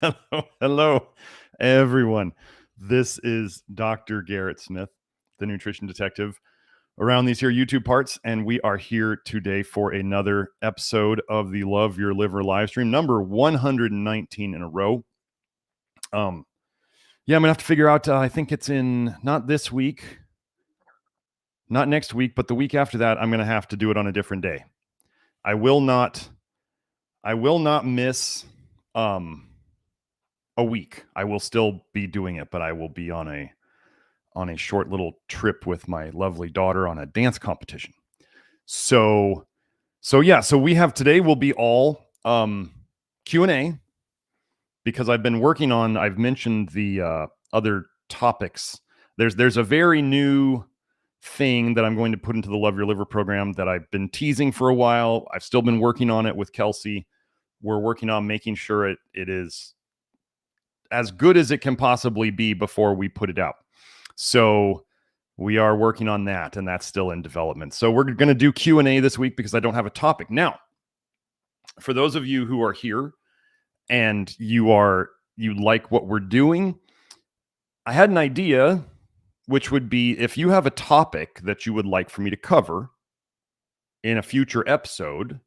Hello, everyone. This is Dr. Garrett Smith, the nutrition detective around these here YouTube parts, and we are here today for another episode of the Love Your Liver live stream, number 119 in a row. I'm gonna have to figure out. I think it's in not this week, not next week, but the week after that. I'm gonna have to do it on a different day. I will not miss a week. I will still be doing it, but I will be on a short little trip with my lovely daughter on a dance competition. So we have today will be all Q&A, because I've mentioned the other topics. There's a very new thing that I'm going to put into the Love Your Liver program that I've been teasing for a while. I've still been working on it with Kelsey. We're working on making sure it is as good as it can possibly be before we put it out. So we are working on that, and that's still in development. So we're going to do Q&A this week because I don't have a topic. Now, for those of you who are here and you like what we're doing, I had an idea, which would be if you have a topic that you would like for me to cover in a future episode,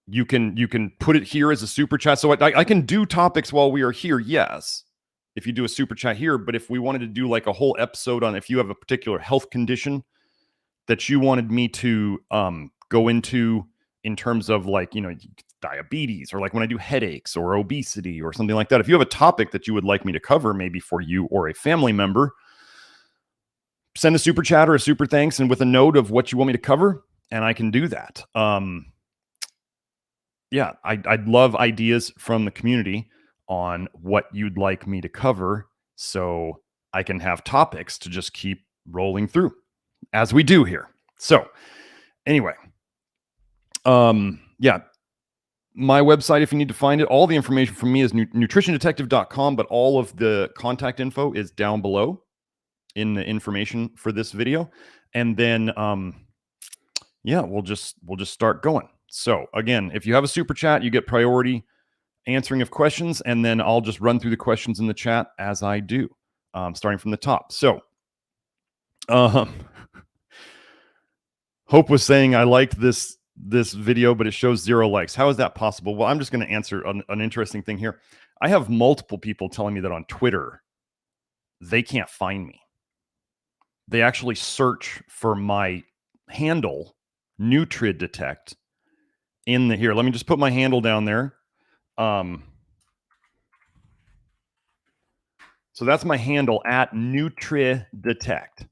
you can put it here as a super chat. So I can do topics while we are here, yes, if you do a super chat here. But if we wanted to do like a whole episode on, if you have a particular health condition that you wanted me to go into in terms of like, diabetes, or like when I do headaches or obesity or something like that, if you have a topic that you would like me to cover, maybe for you or a family member, send a super chat or a super thanks and with a note of what you want me to cover, and I can do that. I'd love ideas from the community on what you'd like me to cover, so I can have topics to just keep rolling through as we do here. So anyway, my website, if you need to find it, all the information from me is nutritiondetective.com, but all of the contact info is down below in the information for this video. And then, we'll just start going. So again, if you have a super chat, you get priority answering of questions, and then I'll just run through the questions in the chat as I do, starting from the top. So Hope was saying, I liked this video, but it shows 0 likes. How is that possible? Well, I'm just going to answer an interesting thing here. I have multiple people telling me that on Twitter, they can't find me. They actually search for my handle, NutriDetect, in the here. Let me just put my handle down there. So that's my handle, at NutriDetect.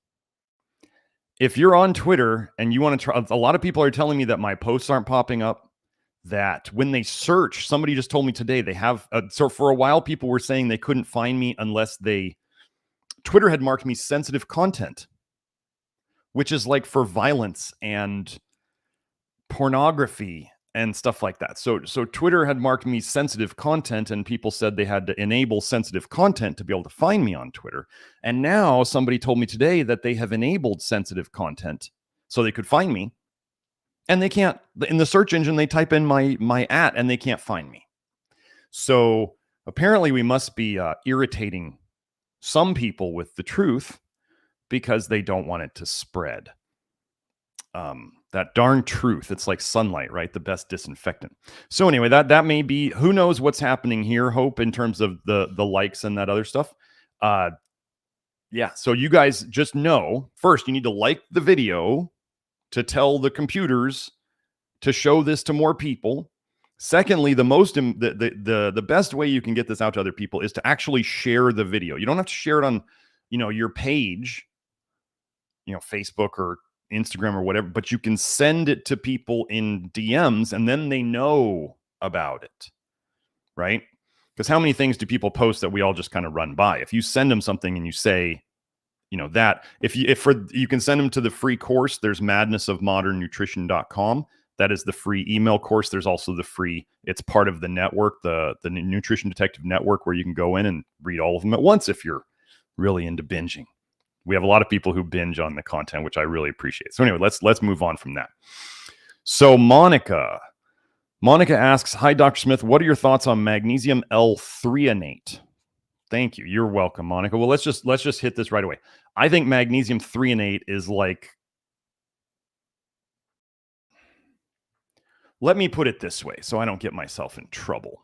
If you're on Twitter and you want to try, a lot of people are telling me that my posts aren't popping up, that when they search, somebody just told me today they have, so for a while people were saying they couldn't find me unless Twitter had marked me sensitive content, which is like for violence and pornography and stuff like that. So Twitter had marked me sensitive content, and people said they had to enable sensitive content to be able to find me on Twitter. And now somebody told me today that they have enabled sensitive content so they could find me, and they can't. In the search engine, they type in my @ and they can't find me. So apparently we must be irritating some people with the truth because they don't want it to spread. That darn truth. It's like sunlight, right? The best disinfectant. So anyway, that may be, who knows what's happening here, Hope, in terms of the likes and that other stuff. So you guys just know, first, you need to like the video to tell the computers to show this to more people. Secondly, the best way you can get this out to other people is to actually share the video. You don't have to share it on, your page, Facebook or Instagram or whatever, but you can send it to people in DMs, and then they know about it, right? Because how many things do people post that we all just kind of run by? If you send them something and you say, that you can send them to the free course, there's madnessofmodernnutrition.com. That is the free email course. There's also the free, it's part of the network, the Nutrition Detective Network, where you can go in and read all of them at once if you're really into binging. We have a lot of people who binge on the content, which I really appreciate. So anyway, let's move on from that. So Monica Monica asks, hi, Dr. Smith, what are your thoughts on magnesium L-threonate? Thank you. You're welcome, Monica. Well, let's just hit this right away. I think magnesium threonate is like, let me put it this way so I don't get myself in trouble.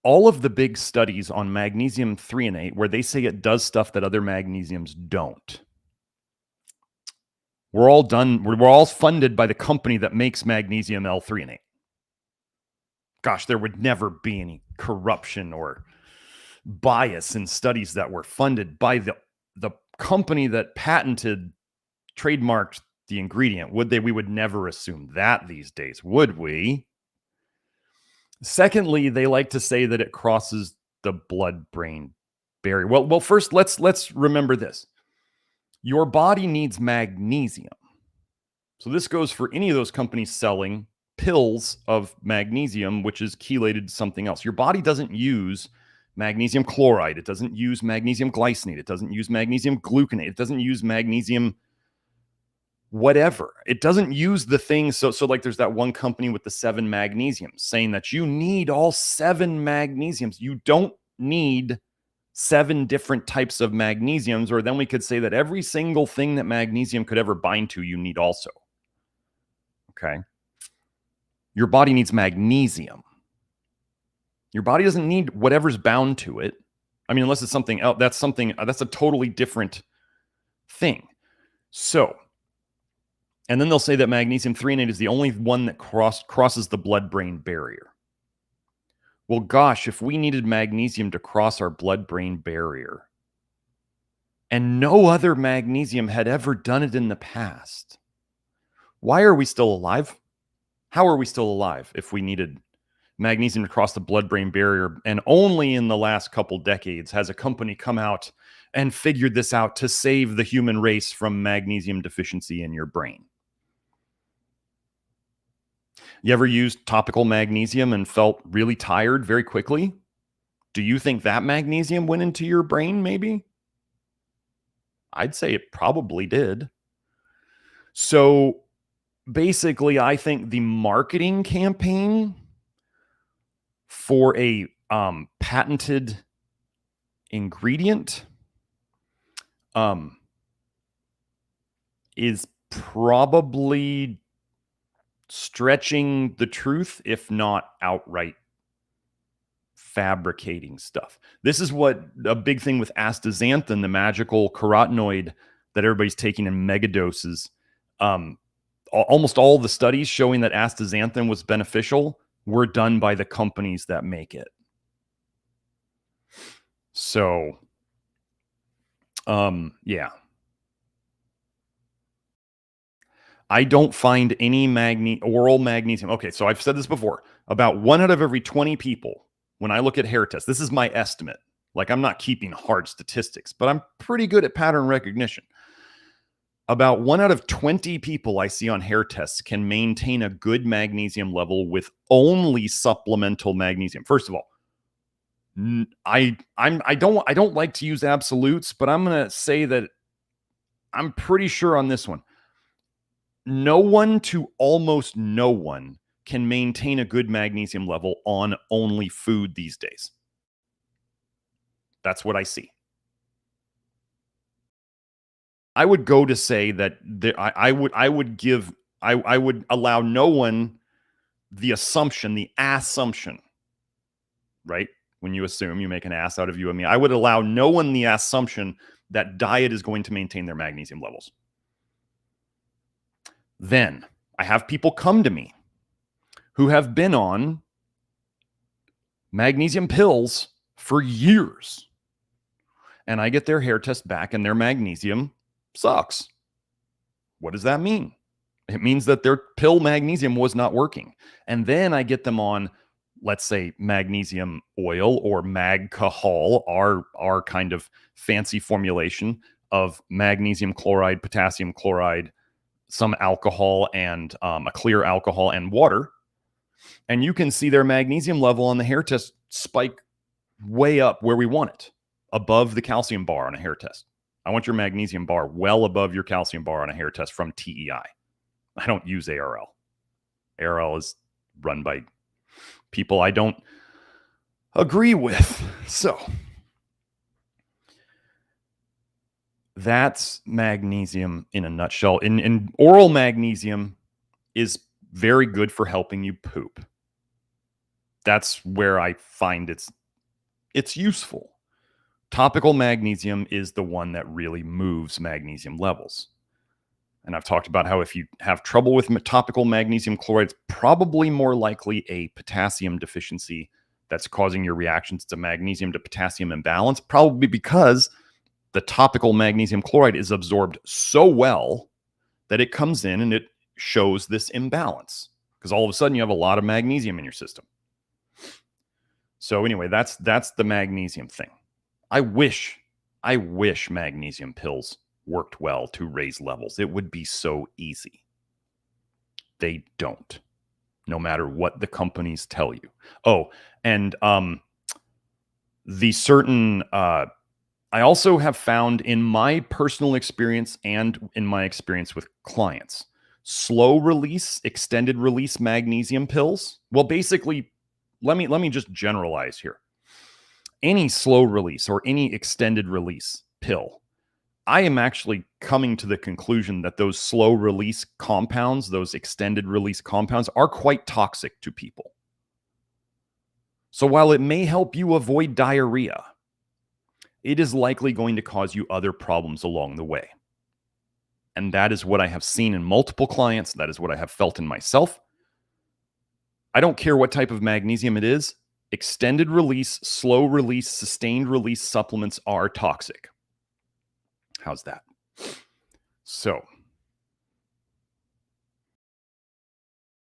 All of the big studies on magnesium threonate, where they say it does stuff that other magnesiums don't, we're all funded by the company that makes magnesium L-threonate. Gosh, there would never be any corruption or bias in studies that were funded by the company that patented, trademarked the ingredient. Would they? We would never assume that these days, would we? Secondly, they like to say that it crosses the blood-brain barrier. Well, first, let's remember this. Your body needs magnesium. So this goes for any of those companies selling pills of magnesium, which is chelated to something else. Your body doesn't use magnesium chloride. It doesn't use magnesium glycinate. It doesn't use magnesium gluconate. It doesn't use magnesium whatever. It doesn't use the things. So like there's that one company with the 7 magnesiums saying that you need all 7 magnesiums. You don't need 7 different types of magnesiums, or then we could say that every single thing that magnesium could ever bind to, you need also. Okay. Your body needs magnesium. Your body doesn't need whatever's bound to it. I mean, unless it's something else, that's a totally different thing. So, and then they'll say that magnesium threonate is the only one that crosses the blood-brain barrier. Well, gosh, if we needed magnesium to cross our blood-brain barrier, and no other magnesium had ever done it in the past, why are we still alive? How are we still alive if we needed magnesium to cross the blood-brain barrier? And only in the last couple decades has a company come out and figured this out to save the human race from magnesium deficiency in your brain. You ever used topical magnesium and felt really tired very quickly? Do you think that magnesium went into your brain maybe? I'd say it probably did. So basically, I think the marketing campaign for a patented ingredient is probably stretching the truth, if not outright fabricating stuff. This is what a big thing with astaxanthin, the magical carotenoid that everybody's taking in megadoses. Almost all the studies showing that astaxanthin was beneficial were done by the companies that make it. So, yeah. I don't find any oral magnesium. Okay, so I've said this before. About 1 out of every 20 people, when I look at hair tests, this is my estimate. Like, I'm not keeping hard statistics, but I'm pretty good at pattern recognition. About 1 out of 20 people I see on hair tests can maintain a good magnesium level with only supplemental magnesium. First of all, I don't like to use absolutes, but I'm going to say that I'm pretty sure on this one. No one to almost no one can maintain a good magnesium level on only food these days. That's what I see. I would go to say that I would allow no one the assumption, right? When you assume, you make an ass out of you and me. I would allow no one the assumption that diet is going to maintain their magnesium levels. Then I have people come to me who have been on magnesium pills for years. And I get their hair test back and their magnesium sucks. What does that mean? It means that their pill magnesium was not working. And then I get them on, let's say, magnesium oil or magcahol, our kind of fancy formulation of magnesium chloride, potassium chloride, some alcohol, and a clear alcohol and water. And you can see their magnesium level on the hair test spike way up where we want it, above the calcium bar on a hair test. I want your magnesium bar well above your calcium bar on a hair test from TEI. I don't use ARL. ARL is run by people I don't agree with. So that's magnesium in a nutshell. In oral magnesium is very good for helping you poop. That's where I find it's useful. Topical magnesium is the one that really moves magnesium levels. And I've talked about how if you have trouble with topical magnesium chloride, it's probably more likely a potassium deficiency that's causing your reactions to magnesium to potassium imbalance, probably because the topical magnesium chloride is absorbed so well that it comes in and it shows this imbalance because all of a sudden you have a lot of magnesium in your system. So anyway, that's the magnesium thing. I wish magnesium pills worked well to raise levels. It would be so easy. They don't, no matter what the companies tell you. Oh, and the certain I also have found in my personal experience and in my experience with clients, slow release, extended release magnesium pills. Well, basically, let me just generalize here. Any slow release or any extended release pill, I am actually coming to the conclusion that those slow release compounds, those extended release compounds, are quite toxic to people. So while it may help you avoid diarrhea, it is likely going to cause you other problems along the way. And that is what I have seen in multiple clients. That is what I have felt in myself. I don't care what type of magnesium it is. Extended release, slow release, sustained release supplements are toxic. How's that? So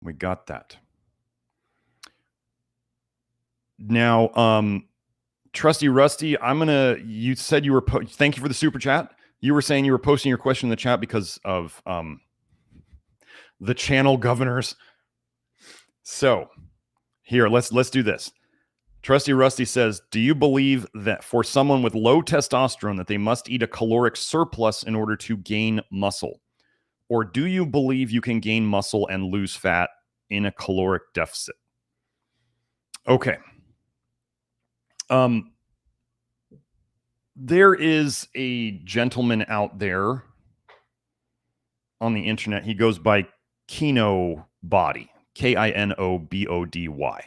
we got that. Now, Trusty Rusty, you said you were, thank you for the super chat. You were saying you were posting your question in the chat because of the channel governors. So here, let's do this. Trusty Rusty says, do you believe that for someone with low testosterone that they must eat a caloric surplus in order to gain muscle? Or do you believe you can gain muscle and lose fat in a caloric deficit? Okay. There is a gentleman out there on the internet. He goes by Kinobody, Kinobody.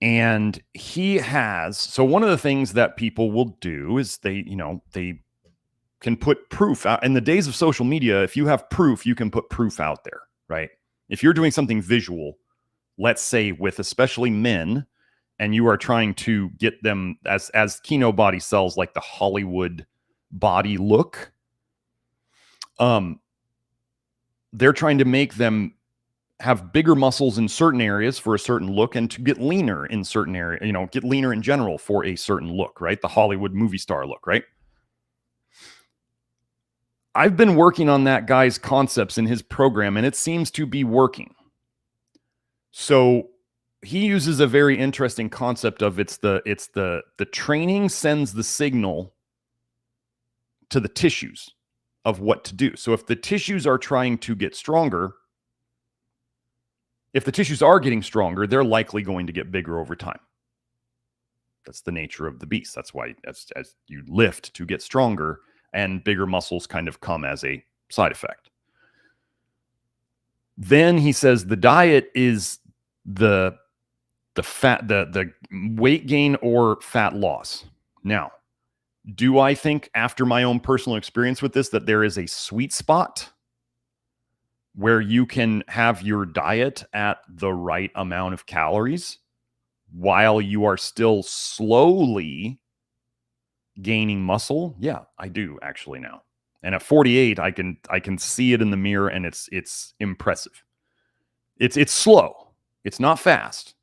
And he has, so one of the things that people will do is they can put proof out. In the days of social media, if you have proof, you can put proof out there, right? If you're doing something visual, let's say with especially men, and you are trying to get them, as Kinobody sells like the Hollywood body look, they're trying to make them have bigger muscles in certain areas for a certain look and to get leaner in certain areas, get leaner in general for a certain look, right? The Hollywood movie star look, right? I've been working on that guy's concepts in his program, and it seems to be working. So he uses a very interesting concept of it's the training sends the signal to the tissues of what to do. So if the tissues are trying to get stronger, if the tissues are getting stronger, they're likely going to get bigger over time. That's the nature of the beast. That's why as you lift to get stronger, and bigger muscles kind of come as a side effect. Then he says the diet is the weight gain or fat loss. Now, do I think, after my own personal experience with this, that there is a sweet spot where you can have your diet at the right amount of calories while you are still slowly gaining muscle? Yeah, I do actually now. And at 48, I can see it in the mirror, and it's impressive. It's slow. It's not fast,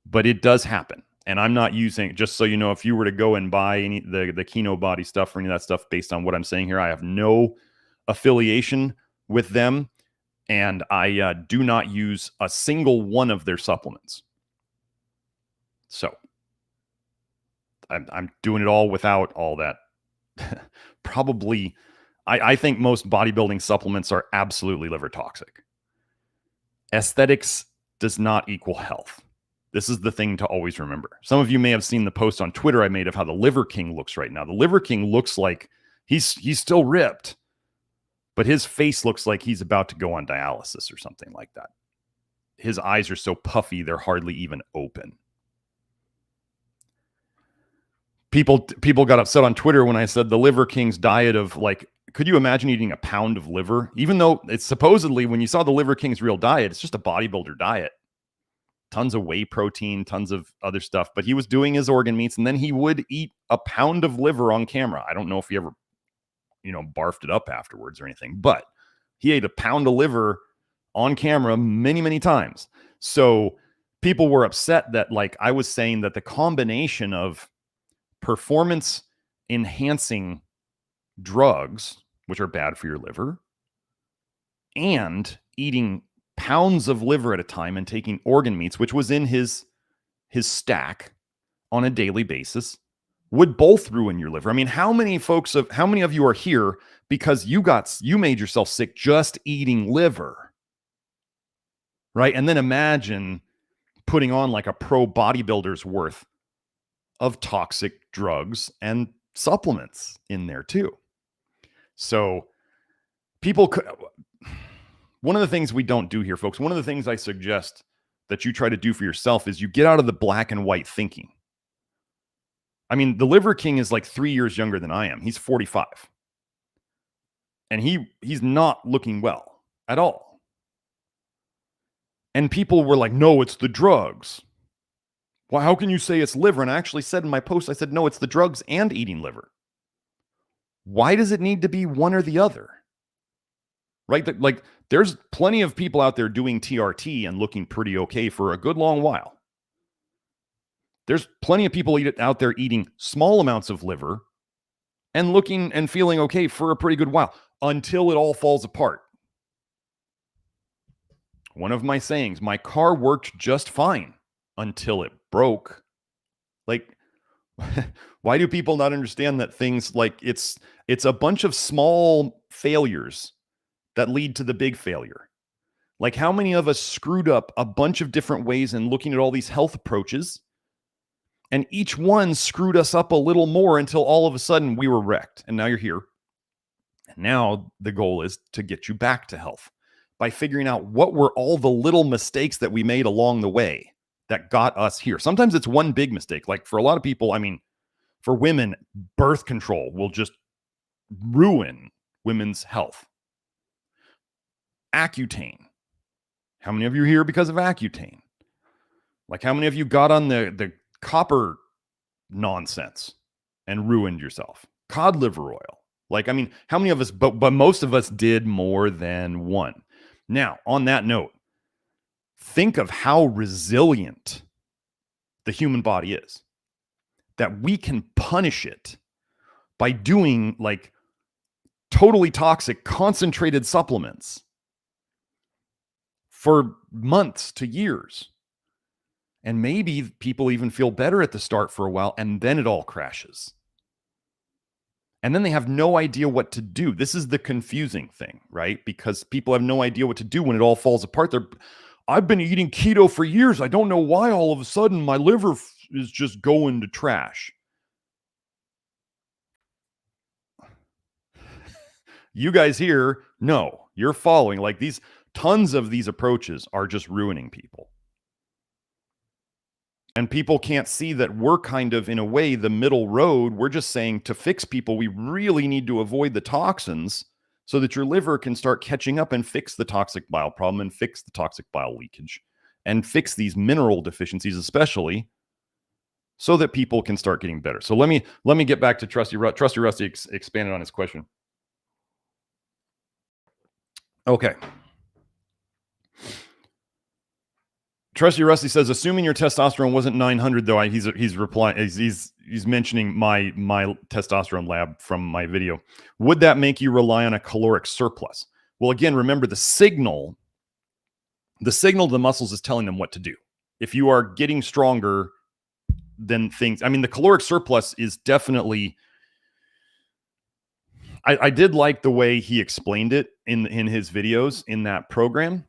but it does happen. And I'm not using, just so you know, if you were to go and buy any the Kinobody stuff or any of that stuff based on what I'm saying here, I have no affiliation with them. And I do not use a single one of their supplements. So I'm doing it all without all that. Probably, I think most bodybuilding supplements are absolutely liver toxic. Aesthetics does not equal health. This is the thing to always remember. Some of you may have seen the post on Twitter I made of how the Liver King looks right now. The Liver King looks like he's still ripped, but his face looks like he's about to go on dialysis or something like that. His eyes are so puffy, they're hardly even open. People got upset on Twitter when I said the Liver King's diet of like, could you imagine eating a pound of liver? Even though it's supposedly, when you saw the Liver King's real diet, it's just a bodybuilder diet. Tons of whey protein, tons of other stuff. But he was doing his organ meats, and then he would eat a pound of liver on camera. I don't know if he ever, barfed it up afterwards or anything, but he ate a pound of liver on camera many, many times. So people were upset that, like, I was saying that the combination of performance enhancing drugs, which are bad for your liver, and eating pounds of liver at a time and taking organ meats, which was in his stack on a daily basis, would both ruin your liver. I mean, how many of you are here because you made yourself sick just eating liver, right? And then imagine putting on like a pro bodybuilder's worth of toxic drugs and supplements in there too. So one of the things we don't do here, folks, one of the things I suggest that you try to do for yourself is you get out of the black and white thinking. I mean, the Liver King is like 3 years younger than I am. He's 45. And he's not looking well at all. And people were like, no, it's the drugs. Well, how can you say it's liver? And I actually said in my post, I said, no, it's the drugs and eating liver. Why does it need to be one or the other? Right? Like, there's plenty of people out there doing TRT and looking pretty okay for a good long while. There's plenty of people out there eating small amounts of liver and looking and feeling okay for a pretty good while until it all falls apart. One of my sayings, my car worked just fine until it broke. Like, why do people not understand that things like it's a bunch of small failures that lead to the big failure? Like, how many of us screwed up a bunch of different ways in looking at all these health approaches, and each one screwed us up a little more until all of a sudden we were wrecked, and now you're here. And now the goal is to get you back to health by figuring out what were all the little mistakes that we made along the way that got us here. Sometimes it's one big mistake. Like for a lot of people, I mean, for women, birth control will just ruin women's health. Accutane. How many of you are here because of Accutane? Like, how many of you got on the copper nonsense and ruined yourself? Cod liver oil. Like, I mean, how many of us, but most of us did more than one. Now, on that note, think of how resilient the human body is, that we can punish it by doing like totally toxic concentrated supplements for months to years. And maybe people even feel better at the start for a while, and then it all crashes. And then they have no idea what to do. This is the confusing thing, right? Because people have no idea what to do when it all falls apart. I've been eating keto for years. I don't know why all of a sudden my liver is just going to trash. You guys here, no, you're following. Like, these tons of these approaches are just ruining people. And people can't see that we're kind of, in a way, the middle road. We're just saying to fix people, we really need to avoid the toxins so that your liver can start catching up and fix the toxic bile problem and fix the toxic bile leakage and fix these mineral deficiencies, especially, so that people can start getting better. So let me get back to Trusty Rusty expanded on his question. Okay. Trusty Rusty says, assuming your testosterone wasn't 900, though, he's replying, he's mentioning my testosterone lab from my video. Would that make you rely on a caloric surplus? Well, again, remember the signal to the muscles is telling them what to do. If you are getting stronger, then things, I mean, the caloric surplus is definitely, I did like the way he explained it in his videos in that program.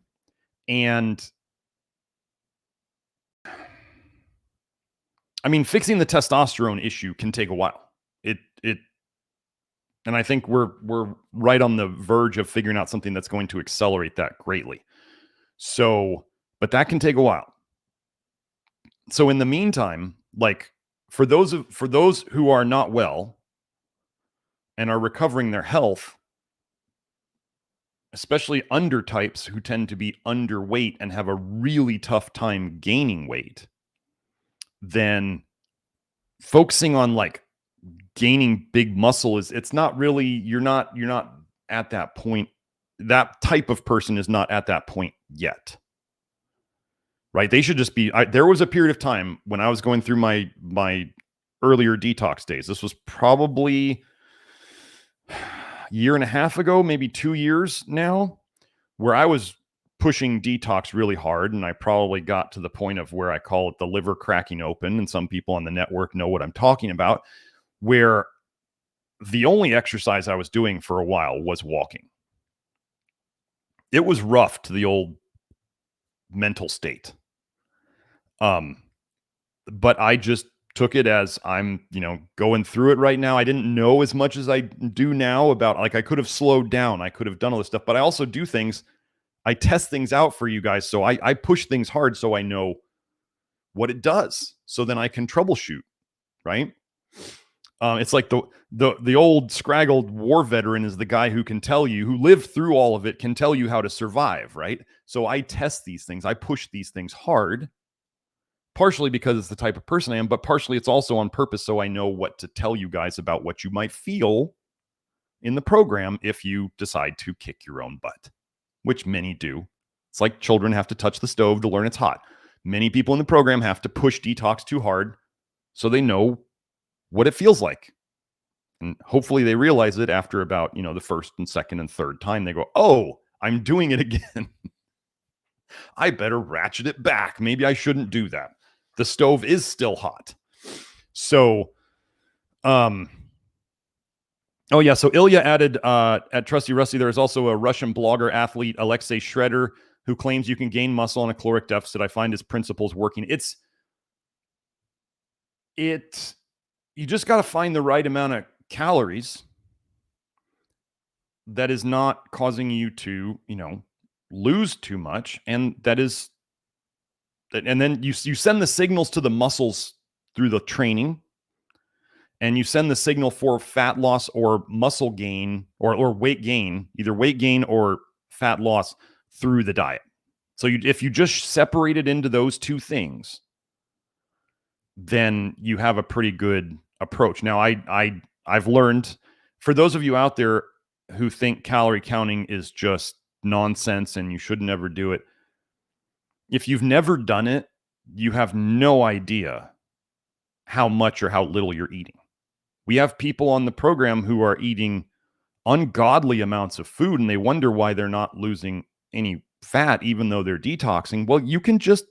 And I mean, fixing the testosterone issue can take a while. And I think we're right on the verge of figuring out something that's going to accelerate that greatly. So, but that can take a while. So in the meantime, like for those who are not well and are recovering their health, especially undertypes who tend to be underweight and have a really tough time gaining weight, then focusing on like gaining big muscle it's not really, you're not at that point. That type of person is not at that point yet, right? They should just be, there was a period of time when I was going through my earlier detox days. This was probably a year and a half ago, maybe 2 years now, where I was pushing detox really hard. And I probably got to the point of where I call it the liver cracking open. And some people on the network know what I'm talking about, where the only exercise I was doing for a while was walking. It was rough to the old mental state. But I just took it as I'm, going through it right now. I didn't know as much as I do now about, like, I could have slowed down. I could have done all this stuff, but I also do things. I test things out for you guys. So I push things hard so I know what it does. So then I can troubleshoot, right? It's like the old scraggled war veteran is the guy who can tell you, who lived through all of it, can tell you how to survive, right? So I test these things. I push these things hard, partially because it's the type of person I am, but partially it's also on purpose so I know what to tell you guys about what you might feel in the program if you decide to kick your own butt, which many do. It's like children have to touch the stove to learn it's hot. Many people in the program have to push detox too hard so they know what it feels like. And hopefully they realize it after about, the first and second and third time. They go, oh, I'm doing it again. I better ratchet it back. Maybe I shouldn't do that. The stove is still hot. So, oh yeah. So Ilya added at Trusty Rusty, there is also a Russian blogger athlete, Alexei Shredder, who claims you can gain muscle on a caloric deficit. I find his principles working. You just got to find the right amount of calories that is not causing you to, lose too much. And then you send the signals to the muscles through the training, and you send the signal for fat loss or muscle gain or weight gain, either weight gain or fat loss through the diet. So if you just separate it into those two things, then you have a pretty good approach. Now, I've learned, for those of you out there who think calorie counting is just nonsense and you should never do it, if you've never done it, you have no idea how much or how little you're eating. We have people on the program who are eating ungodly amounts of food and they wonder why they're not losing any fat, even though they're detoxing. Well, you can just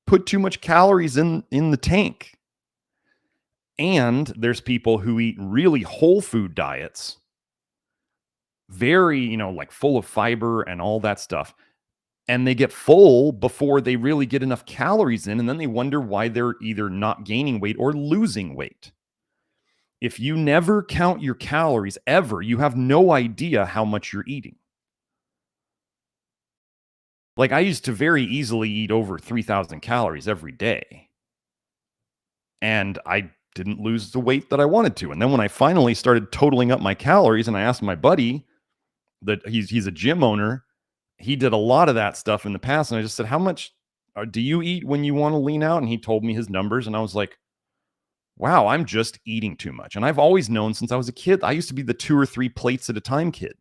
put too much calories in the tank. And there's people who eat really whole food diets, very, like full of fiber and all that stuff. And they get full before they really get enough calories in. And then they wonder why they're either not gaining weight or losing weight. If you never count your calories ever, you have no idea how much you're eating. Like, I used to very easily eat over 3,000 calories every day. And I didn't lose the weight that I wanted to. And then when I finally started totaling up my calories, and I asked my buddy, that he's a gym owner, he did a lot of that stuff in the past. And I just said, how much do you eat when you want to lean out? And he told me his numbers. And I was like, wow, I'm just eating too much. And I've always known since I was a kid, I used to be the 2 or 3 plates at a time kid.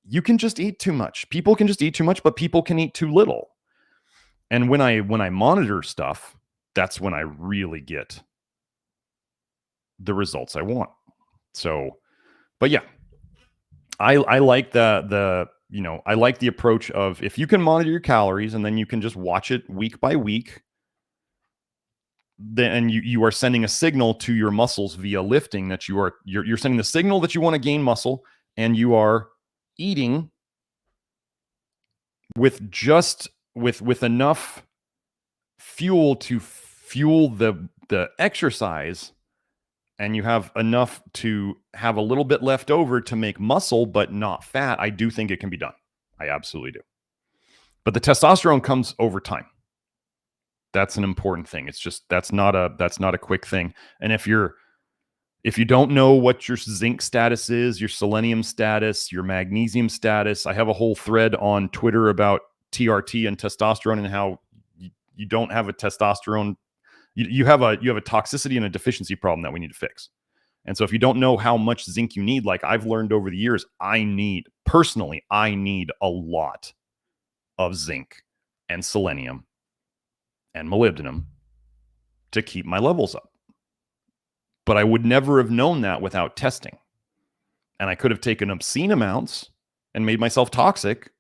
You can just eat too much. People can just eat too much, but people can eat too little. And when I monitor stuff, that's when I really get the results I want. So, but yeah, I like I like the approach of, if you can monitor your calories and then you can just watch it week by week, then you are sending a signal to your muscles via lifting that you're sending the signal that you want to gain muscle, and you are eating with just with enough fuel to fuel the exercise, and you have enough to have a little bit left over to make muscle but not fat, I do think it can be done. I absolutely do. But the testosterone comes over time. That's an important thing. It's just that's not a quick thing. And if you don't know what your zinc status is, your selenium status, your magnesium status, I have a whole thread on Twitter about TRT and testosterone and how you don't have a testosterone. You have a toxicity and a deficiency problem that we need to fix. And so if you don't know how much zinc you need, like I've learned over the years, I need a lot of zinc and selenium and molybdenum to keep my levels up. But I would never have known that without testing. And I could have taken obscene amounts and made myself toxic.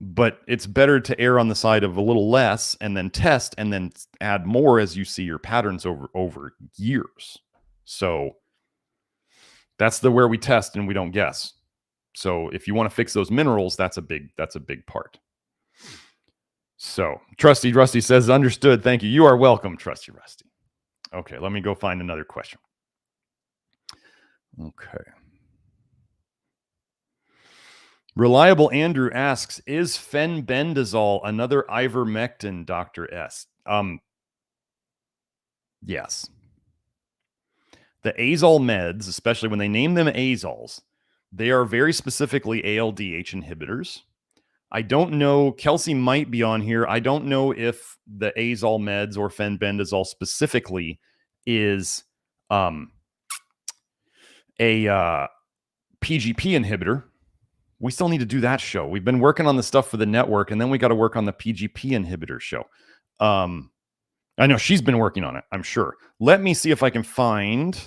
But it's better to err on the side of a little less and then test and then add more as you see your patterns over years. So that's where we test and we don't guess. So if you want to fix those minerals, that's a big part. So Trusty Rusty says, understood. Thank you. You are welcome, Trusty Rusty. Okay, let me go find another question. Okay. Reliable Andrew asks, is fenbendazole another ivermectin, Dr. S? Yes. The azole meds, especially when they name them azoles, they are very specifically ALDH inhibitors. I don't know, Kelsey might be on here. I don't know if the azole meds or fenbendazole specifically is a PGP inhibitor. We still need to do that show. We've been working on the stuff for the network, and then we got to work on the PGP inhibitor show. I know she's been working on it, I'm sure. Let me see if I can find.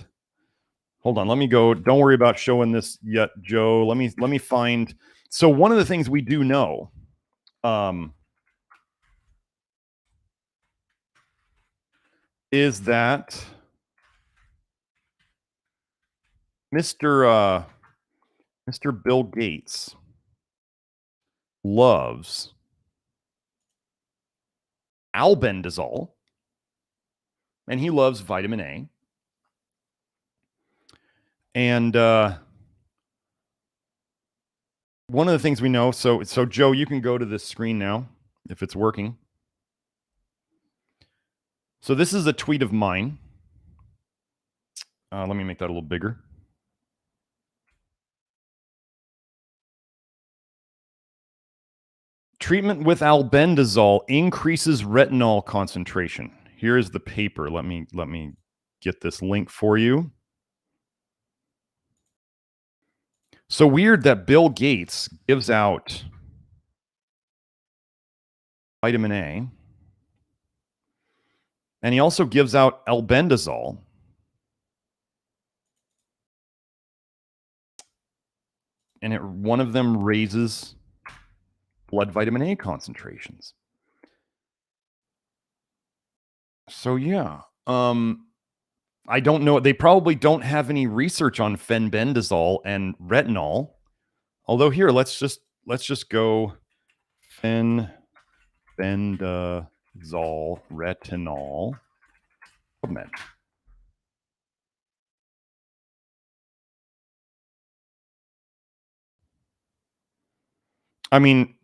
Hold on, let me go. Don't worry about showing this yet, Joe. Let me find. So one of the things we do know is that Mr. Bill Gates loves albendazole, and he loves vitamin A. And one of the things we know, so Joe, you can go to this screen now if it's working. So this is a tweet of mine. Let me make that a little bigger. Treatment with albendazole increases retinol concentration. Here is the paper. Let me get this link for you. So weird that Bill Gates gives out vitamin A, and he also gives out albendazole. And one of them raises blood vitamin A concentrations. So yeah, I don't know. They probably don't have any research on fenbendazole and retinol. Although here, let's just go fenbendazole retinol. PubMed. I mean,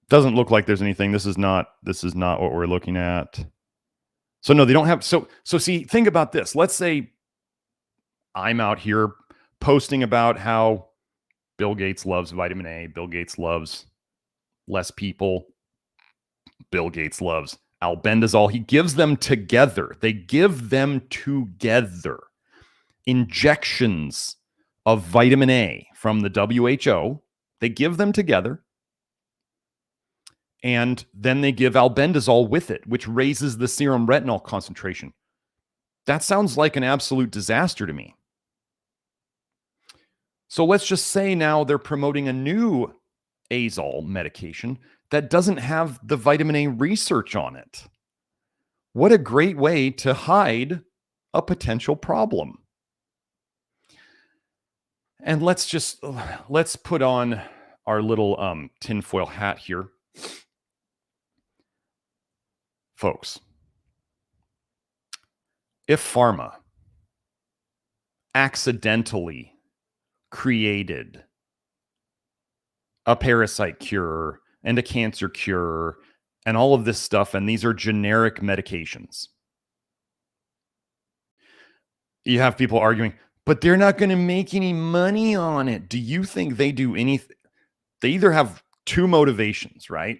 doesn't look like there's anything. This is not what we're looking at. So no, they don't have. So see, think about this. Let's say I'm out here posting about how Bill Gates loves vitamin A. Bill Gates loves less people. Bill Gates loves albendazole. He gives them together. They give them together. Injections of vitamin A from the WHO. They give them together. And then they give albendazole with it, which raises the serum retinol concentration. That sounds like an absolute disaster to me. So let's just say now they're promoting a new azole medication that doesn't have the vitamin A research on it. What a great way to hide a potential problem. And let's put on our little tinfoil hat here. Folks, if pharma accidentally created a parasite cure and a cancer cure and all of this stuff, and these are generic medications, you have people arguing, but they're not going to make any money on it. Do you think they do anything? They either have two motivations, right?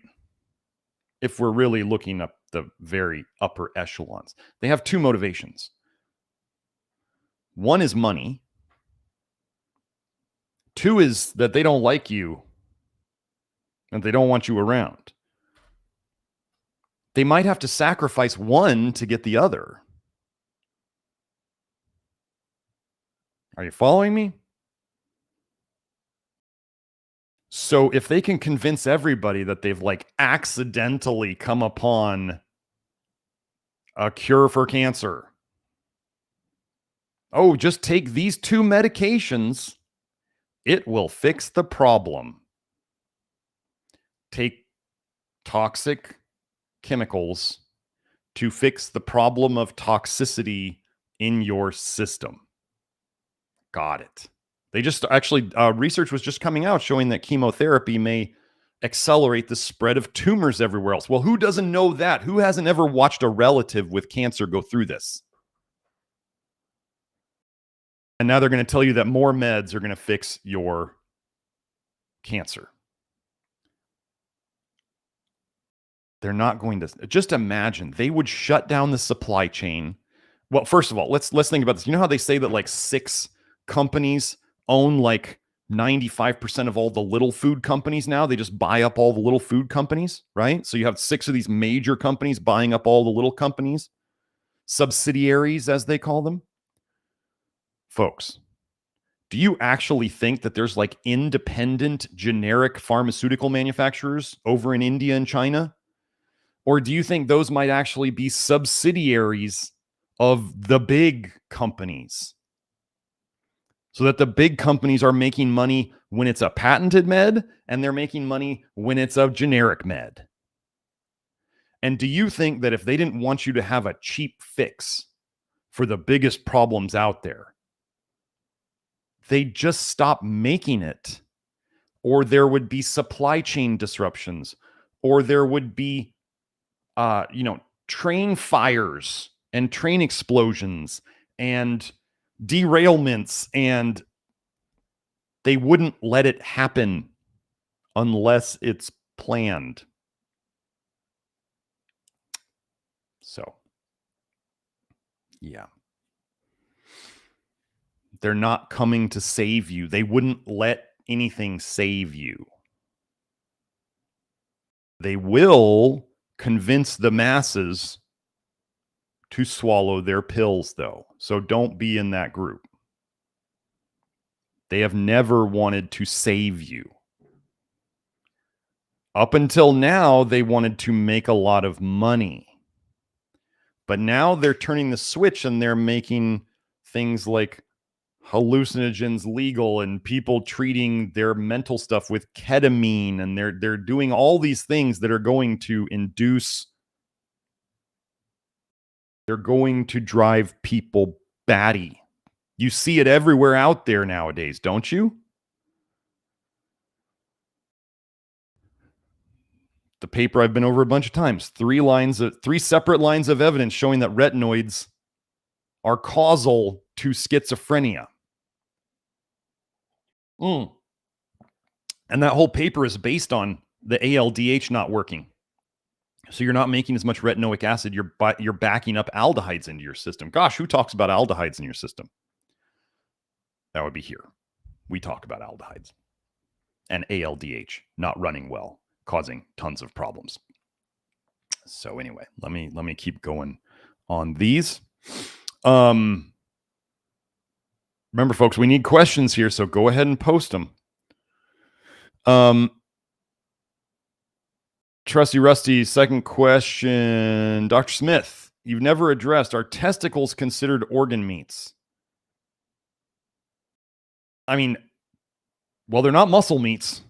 If we're really looking up the very upper echelons, they have two motivations. One is money. Two is that they don't like you and they don't want you around. They might have to sacrifice one to get the other. Are you following me? So if they can convince everybody that they've like accidentally come upon a cure for cancer, oh, just take these two medications, it will fix the problem. Take toxic chemicals to fix the problem of toxicity in your system. Got it. They just actually, research was just coming out showing that chemotherapy may accelerate the spread of tumors everywhere else. Well, who doesn't know that? Who hasn't ever watched a relative with cancer go through this? And now they're going to tell you that more meds are going to fix your cancer. They're not going to. Just imagine they would shut down the supply chain. Well, first of all, let's think about this. You know how they say that like 6 companies own like 95% of all the little food companies now? They just buy up all the little food companies, right? So you have 6 of these major companies buying up all the little companies, subsidiaries as they call them. Folks, do you actually think that there's like independent generic pharmaceutical manufacturers over in India and China? Or do you think those might actually be subsidiaries of the big companies? So that the big companies are making money when it's a patented med and they're making money when it's a generic med. And do you think that if they didn't want you to have a cheap fix for the biggest problems out there, they'd just stop making it? Or there would be supply chain disruptions, or there would be train fires and train explosions and derailments, and they wouldn't let it happen unless it's planned. So, yeah. They're not coming to save you. They wouldn't let anything save you. They will convince the masses to swallow their pills, though. So don't be in that group. They have never wanted to save you. Up until now, they wanted to make a lot of money. But now they're turning the switch and they're making things like hallucinogens legal and people treating their mental stuff with ketamine. And they're doing all these things that are going to induce. They're going to drive people batty. You see it everywhere out there nowadays, don't you? The paper I've been over a bunch of times. 3 separate lines of evidence showing that retinoids are causal to schizophrenia. And that whole paper is based on the ALDH not working. So you're not making as much retinoic acid. You're backing up aldehydes into your system. Gosh, who talks about aldehydes in your system? That would be here. We talk about aldehydes and ALDH not running well, causing tons of problems. So anyway, let me keep going on these. Remember, folks, we need questions here, so go ahead and post them. Trusty Rusty, second question. Dr. Smith, you've never addressed, are testicles considered organ meats? I mean, well, they're not muscle meats.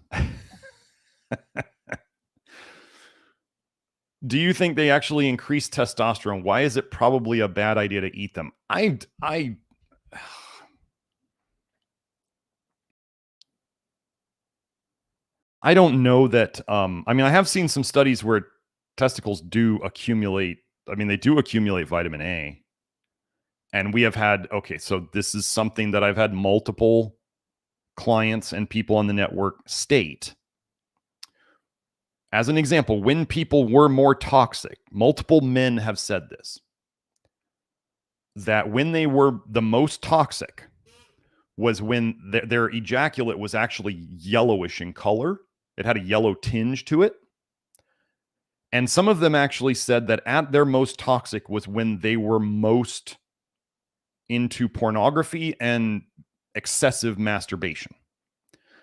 Do you think they actually increase testosterone? Why is it probably a bad idea to eat them? I don't know that. I mean, I have seen some studies where testicles do accumulate. I mean, they do accumulate vitamin A. And we have had, okay, so this is something that I've had multiple clients and people on the network state. As an example, when people were more toxic, multiple men have said this, that when they were the most toxic was when their ejaculate was actually yellowish in color. It had a yellow tinge to it. And some of them actually said that at their most toxic was when they were most into pornography and excessive masturbation.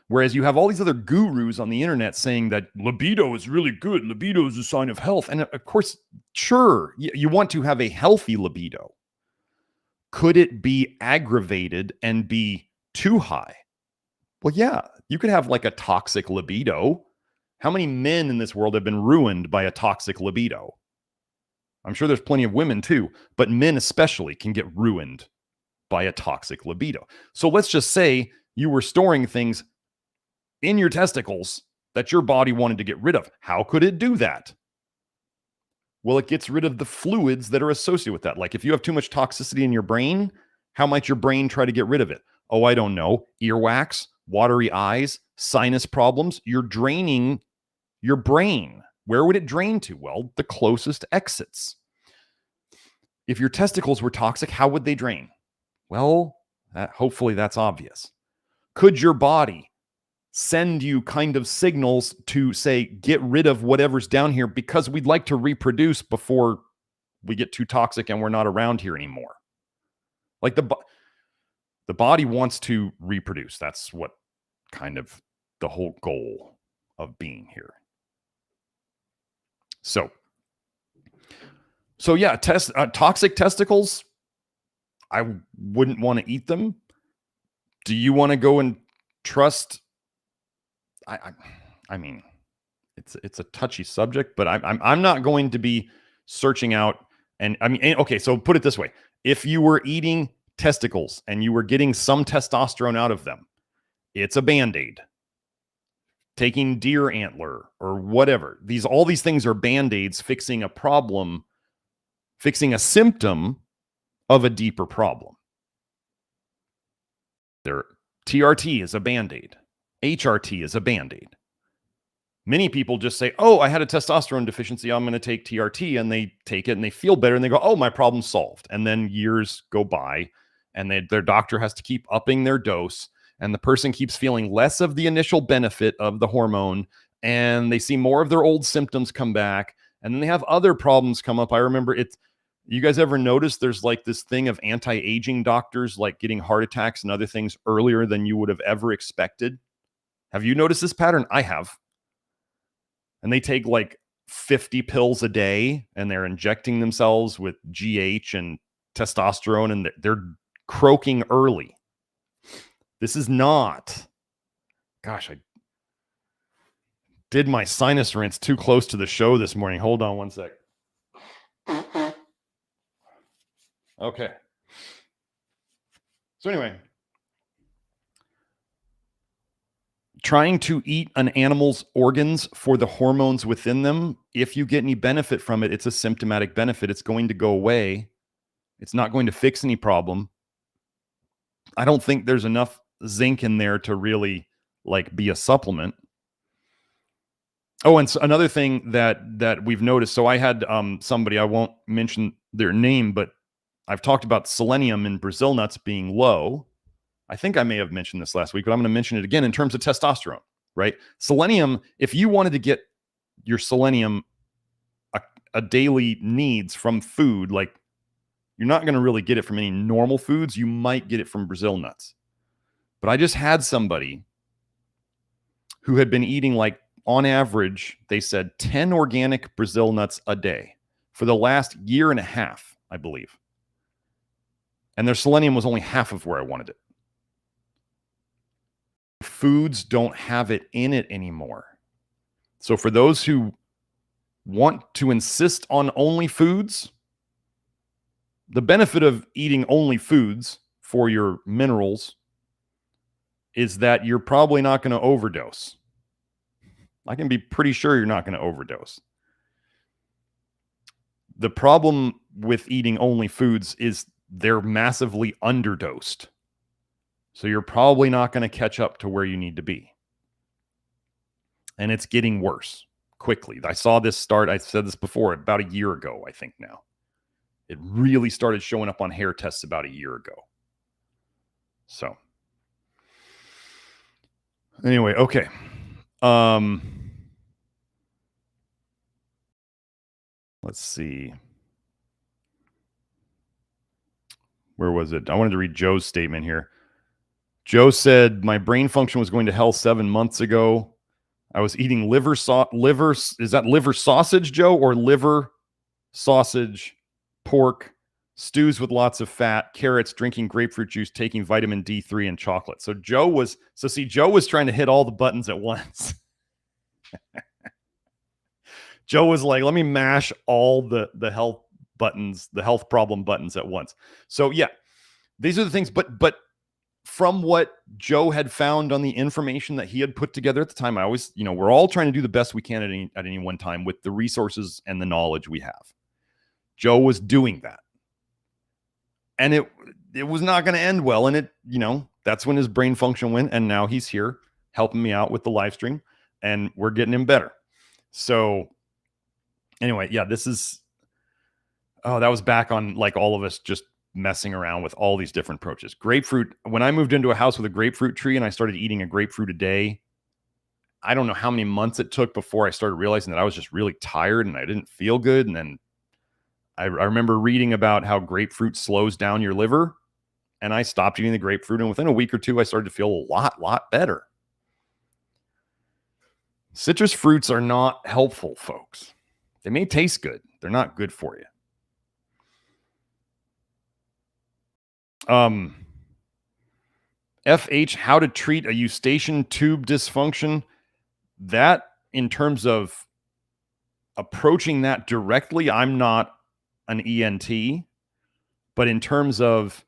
Whereas you have all these other gurus on the internet saying that libido is really good. Libido is a sign of health. And of course, sure, you want to have a healthy libido. Could it be aggravated and be too high? Well, yeah, you could have like a toxic libido. How many men in this world have been ruined by a toxic libido? I'm sure there's plenty of women too, but men especially can get ruined by a toxic libido. So let's just say you were storing things in your testicles that your body wanted to get rid of. How could it do that? Well, it gets rid of the fluids that are associated with that. Like if you have too much toxicity in your brain, how might your brain try to get rid of it? Oh, I don't know. Earwax, watery eyes, sinus problems. You're draining your brain. Where would it drain to? Well, the closest exits. If your testicles were toxic, how would they drain? Well, hopefully that's obvious. Could your body send you kind of signals to say, get rid of whatever's down here because we'd like to reproduce before we get too toxic and we're not around here anymore? Like the body wants to reproduce. That's what kind of the whole goal of being here. So yeah, toxic testicles, I wouldn't want to eat them. Do you want to go and trust? I mean, it's a touchy subject, but I'm not going to be searching out. And I mean, okay, so put it this way: if you were eating testicles and you were getting some testosterone out of them, it's a Band-Aid. Taking deer antler or whatever, all these things are Band-Aids fixing a problem, fixing a symptom of a deeper problem. TRT is a Band-Aid. HRT is a Band-Aid. Many people just say, oh, I had a testosterone deficiency, I'm going to take TRT, and they take it and they feel better and they go, oh, my problem's solved. And then years go by and their doctor has to keep upping their dose, and the person keeps feeling less of the initial benefit of the hormone, and they see more of their old symptoms come back, and then they have other problems come up. I remember you guys ever notice there's like this thing of anti-aging doctors like getting heart attacks and other things earlier than you would have ever expected? Have you noticed this pattern? I have. And they take like 50 pills a day and they're injecting themselves with GH and testosterone, and they're croaking early. This is not, gosh, I did my sinus rinse too close to the show this morning. Hold on one sec. Okay. So anyway, trying to eat an animal's organs for the hormones within them, if you get any benefit from it, it's a symptomatic benefit. It's going to go away. It's not going to fix any problem. I don't think there's enough zinc in there to really like be a supplement. Oh, and so another thing that we've noticed. So I had somebody, I won't mention their name, but I've talked about selenium in Brazil nuts being low. I think I may have mentioned this last week, but I'm going to mention it again in terms of testosterone, right? Selenium, if you wanted to get your selenium a daily needs from food, like you're not going to really get it from any normal foods. You might get it from Brazil nuts. But I just had somebody who had been eating, like, on average, they said 10 organic Brazil nuts a day for the last year and a half, I believe. And their selenium was only half of where I wanted it. Foods don't have it in it anymore. So for those who want to insist on only foods, the benefit of eating only foods for your minerals is that you're probably not going to overdose. I can be pretty sure you're not going to overdose. The problem with eating only foods is they're massively underdosed. So you're probably not going to catch up to where you need to be. And it's getting worse quickly. I saw this start, I said this before, about a year ago, I think now. It really started showing up on hair tests about a year ago. So anyway, okay. Let's see. Where was it? I wanted to read Joe's statement here. Joe said, my brain function was going to hell 7 months ago. I was eating liver, is that liver sausage, Joe, or liver, sausage, pork, stews with lots of fat, carrots, drinking grapefruit juice, taking vitamin D3 and chocolate. So Joe was trying to hit all the buttons at once. Joe was like, let me mash all the health buttons, the health problem buttons at once. So yeah, these are the things, but from what Joe had found on the information that he had put together at the time, I always, we're all trying to do the best we can at any one time with the resources and the knowledge we have. Joe was doing that. And it was not going to end well. And it, that's when his brain function went. And now he's here helping me out with the live stream and we're getting him better. So anyway, yeah, that was back on like all of us just messing around with all these different approaches. Grapefruit, when I moved into a house with a grapefruit tree and I started eating a grapefruit a day, I don't know how many months it took before I started realizing that I was just really tired and I didn't feel good. And then I remember reading about how grapefruit slows down your liver, and I stopped eating the grapefruit. And within a week or two, I started to feel a lot better. Citrus fruits are not helpful, folks. They may taste good. They're not good for you. FH, how to treat a Eustachian tube dysfunction. That, in terms of approaching that directly, I'm not an ENT, but in terms of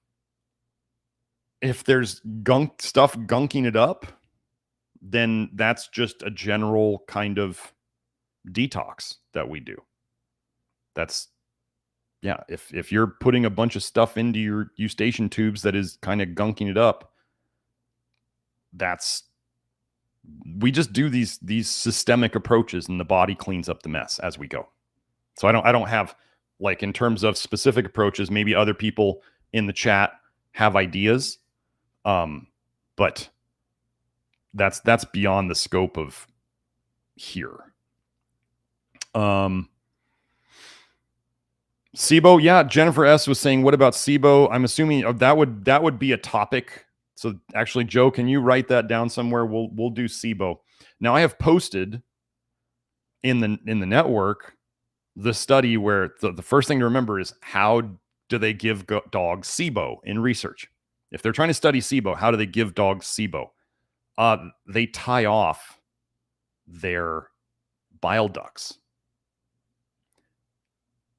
if there's stuff gunking it up, then that's just a general kind of detox that we do. That's, yeah, if you're putting a bunch of stuff into your Eustachian tubes that is kind of gunking it up, we just do these systemic approaches and the body cleans up the mess as we go. So I don't have, like, in terms of specific approaches, maybe other people in the chat have ideas. But that's beyond the scope of here. SIBO, yeah, Jennifer S was saying, what about SIBO? I'm assuming that would be a topic. So actually, Joe, can you write that down somewhere? We'll do SIBO. Now, I have posted in the network the study where the first thing to remember is, how do they give dogs SIBO in research? If they're trying to study SIBO, how do they give dogs SIBO? They tie off their bile ducts.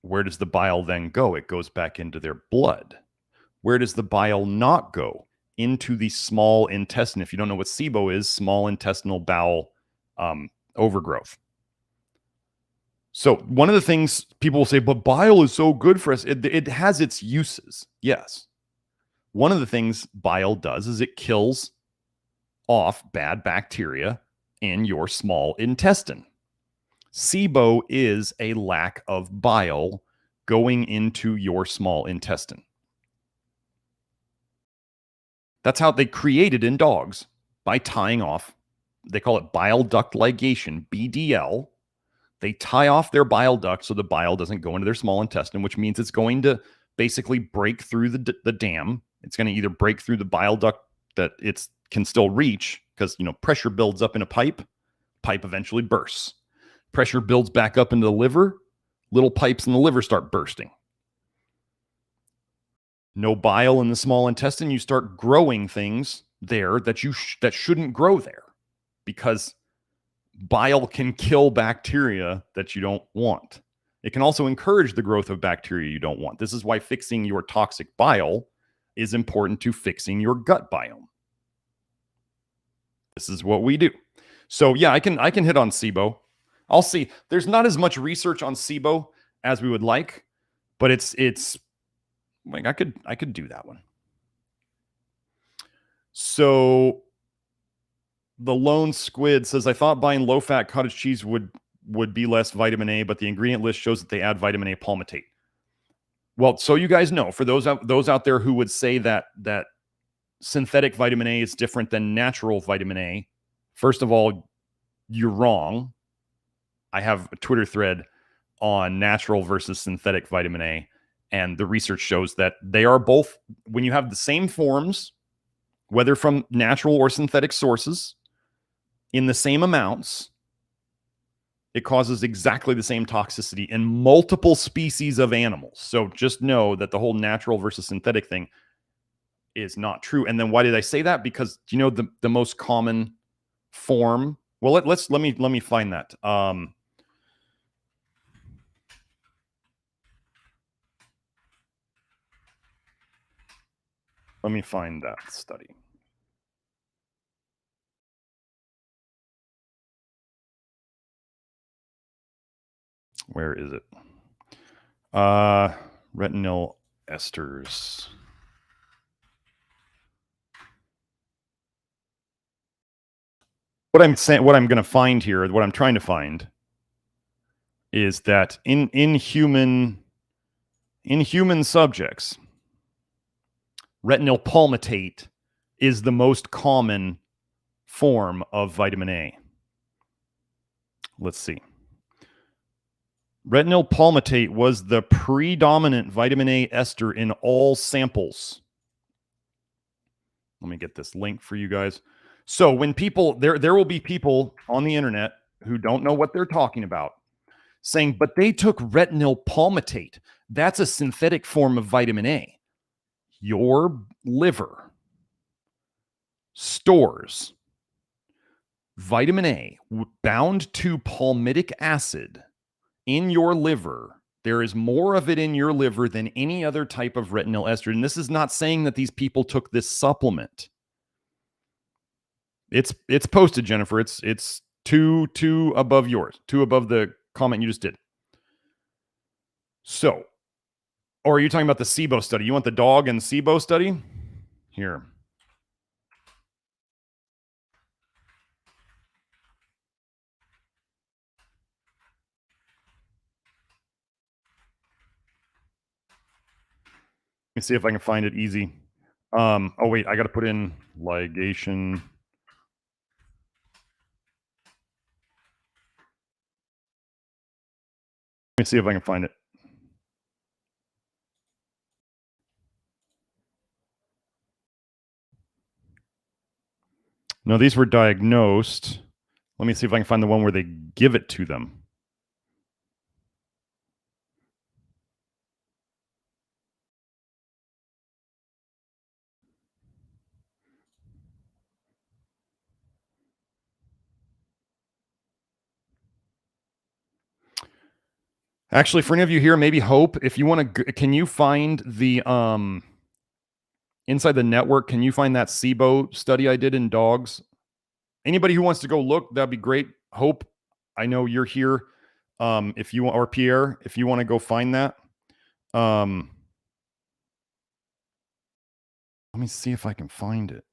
Where does the bile then go? It goes back into their blood. Where does the bile not go? Into the small intestine. If you don't know what SIBO is, small intestinal bowel overgrowth. So one of the things people will say, but bile is so good for us. It has its uses. Yes. One of the things bile does is it kills off bad bacteria in your small intestine. SIBO is a lack of bile going into your small intestine. That's how they create it in dogs, by tying off, they call it bile duct ligation, BDL. They tie off their bile duct so the bile doesn't go into their small intestine, which means it's going to basically break through the dam. It's going to either break through the bile duct that it can still reach, because pressure builds up in a pipe eventually bursts. Pressure builds back up into the liver, little pipes in the liver start bursting. No bile in the small intestine, you start growing things there that shouldn't grow there, because bile can kill bacteria that you don't want. It can also encourage the growth of bacteria you don't want. This is why fixing your toxic bile is important to fixing your gut biome. This is what we do. So yeah, I can hit on SIBO. I'll see. There's not as much research on SIBO as we would like, but it's like I could do that one. So the lone squid says, I thought buying low-fat cottage cheese would be less vitamin A, but the ingredient list shows that they add vitamin A palmitate. Well, so you guys know, for those out there who would say that synthetic vitamin A is different than natural vitamin A, first of all, you're wrong. I have a Twitter thread on natural versus synthetic vitamin A, and the research shows that they are both, when you have the same forms, whether from natural or synthetic sources, in the same amounts, it causes exactly the same toxicity in multiple species of animals. So just know that the whole natural versus synthetic thing is not true. And then why did I say that? Because you know the most common form. Well, let me find that. Let me find that study. Where is it? Retinyl esters. What I'm saying, what I'm going to find here, what I'm trying to find, is that in human subjects, retinol palmitate is the most common form of vitamin A. Let's see. Retinol palmitate was the predominant vitamin A ester in all samples. Let me get this link for you guys. So when people, there will be people on the internet who don't know what they're talking about, saying, but they took retinol palmitate. That's a synthetic form of vitamin A. Your liver stores vitamin A bound to palmitic acid in your liver. There is more of it in your liver than any other type of retinol ester. And this is not saying that these people took this supplement. It's posted, Jennifer. It's two above yours, two above the comment you just did. So, or are you talking about the SIBO study? You want the dog and SIBO study? Here. Let me see if I can find it easy. Oh wait, I got to put in ligation. Let me see if I can find it. No, these were diagnosed. Let me see if I can find the one where they give it to them. Actually, for any of you here, maybe Hope, if you want to, can you find the inside the network? Can you find that SIBO study I did in dogs? Anybody who wants to go look, that'd be great. Hope, I know you're here. If you want, or Pierre, if you want to go find that. Let me see if I can find it.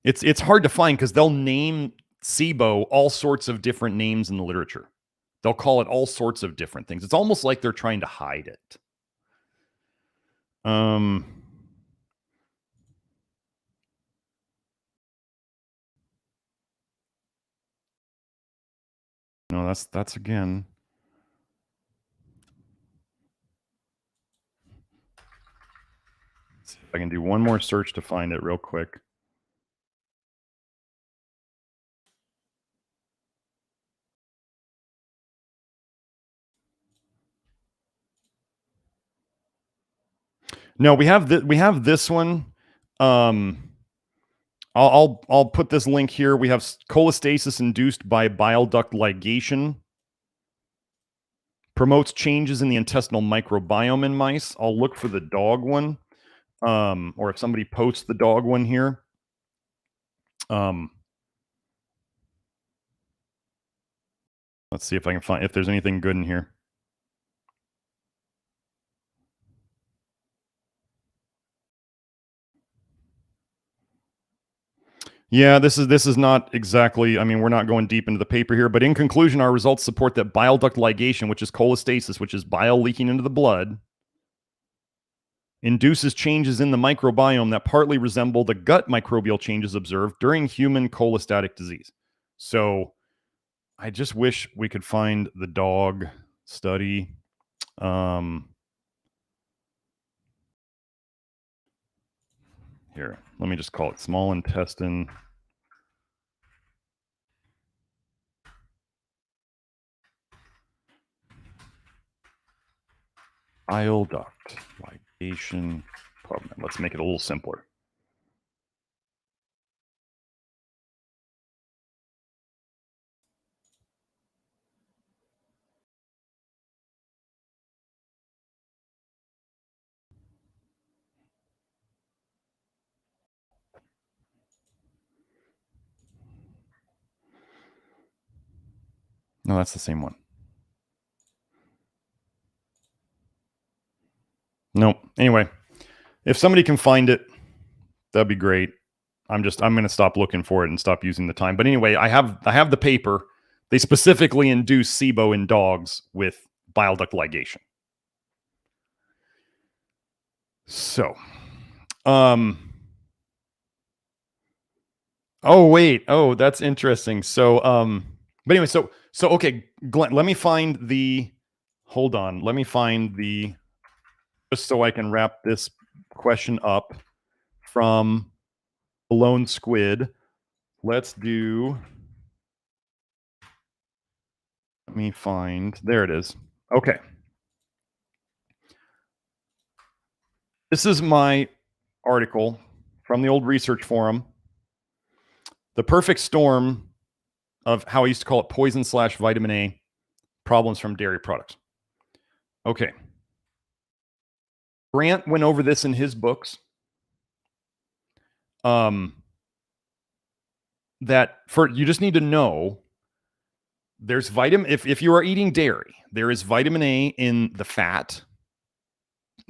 It's hard to find because they'll name SIBO all sorts of different names in the literature. They'll call it all sorts of different things. It's almost like they're trying to hide it. No, that's again. Let's see if I can do one more search to find it real quick. No, we have this one. I'll put this link here. We have cholestasis induced by bile duct ligation. Promotes changes in the intestinal microbiome in mice. I'll look for the dog one. Or if somebody posts the dog one here. Let's see if I can find if there's anything good in here. Yeah, this is not exactly, I mean, we're not going deep into the paper here, but in conclusion, our results support that bile duct ligation, which is cholestasis, which is bile leaking into the blood, induces changes in the microbiome that partly resemble the gut microbial changes observed during human cholestatic disease. So I just wish we could find the dog study. Here, let me just call it small intestine. Bile duct ligation problem. Let's make it a little simpler. No, that's the same one. Nope. Anyway, if somebody can find it, that'd be great. I'm going to stop looking for it and stop using the time. But anyway, I have the paper. They specifically induce SIBO in dogs with bile duct ligation. So, oh wait. Oh, that's interesting. So, but anyway, so okay, Glenn, let me find the, hold on. Let me find the, just so I can wrap this question up from Lone Squid. Let's do, let me find, there it is. Okay. This is my article from the old research forum. The perfect storm of how I used to call it poison / vitamin A problems from dairy products. Okay. Grant went over this in his books. That for you just need to know there's vitamin, if you are eating dairy, there is vitamin A in the fat.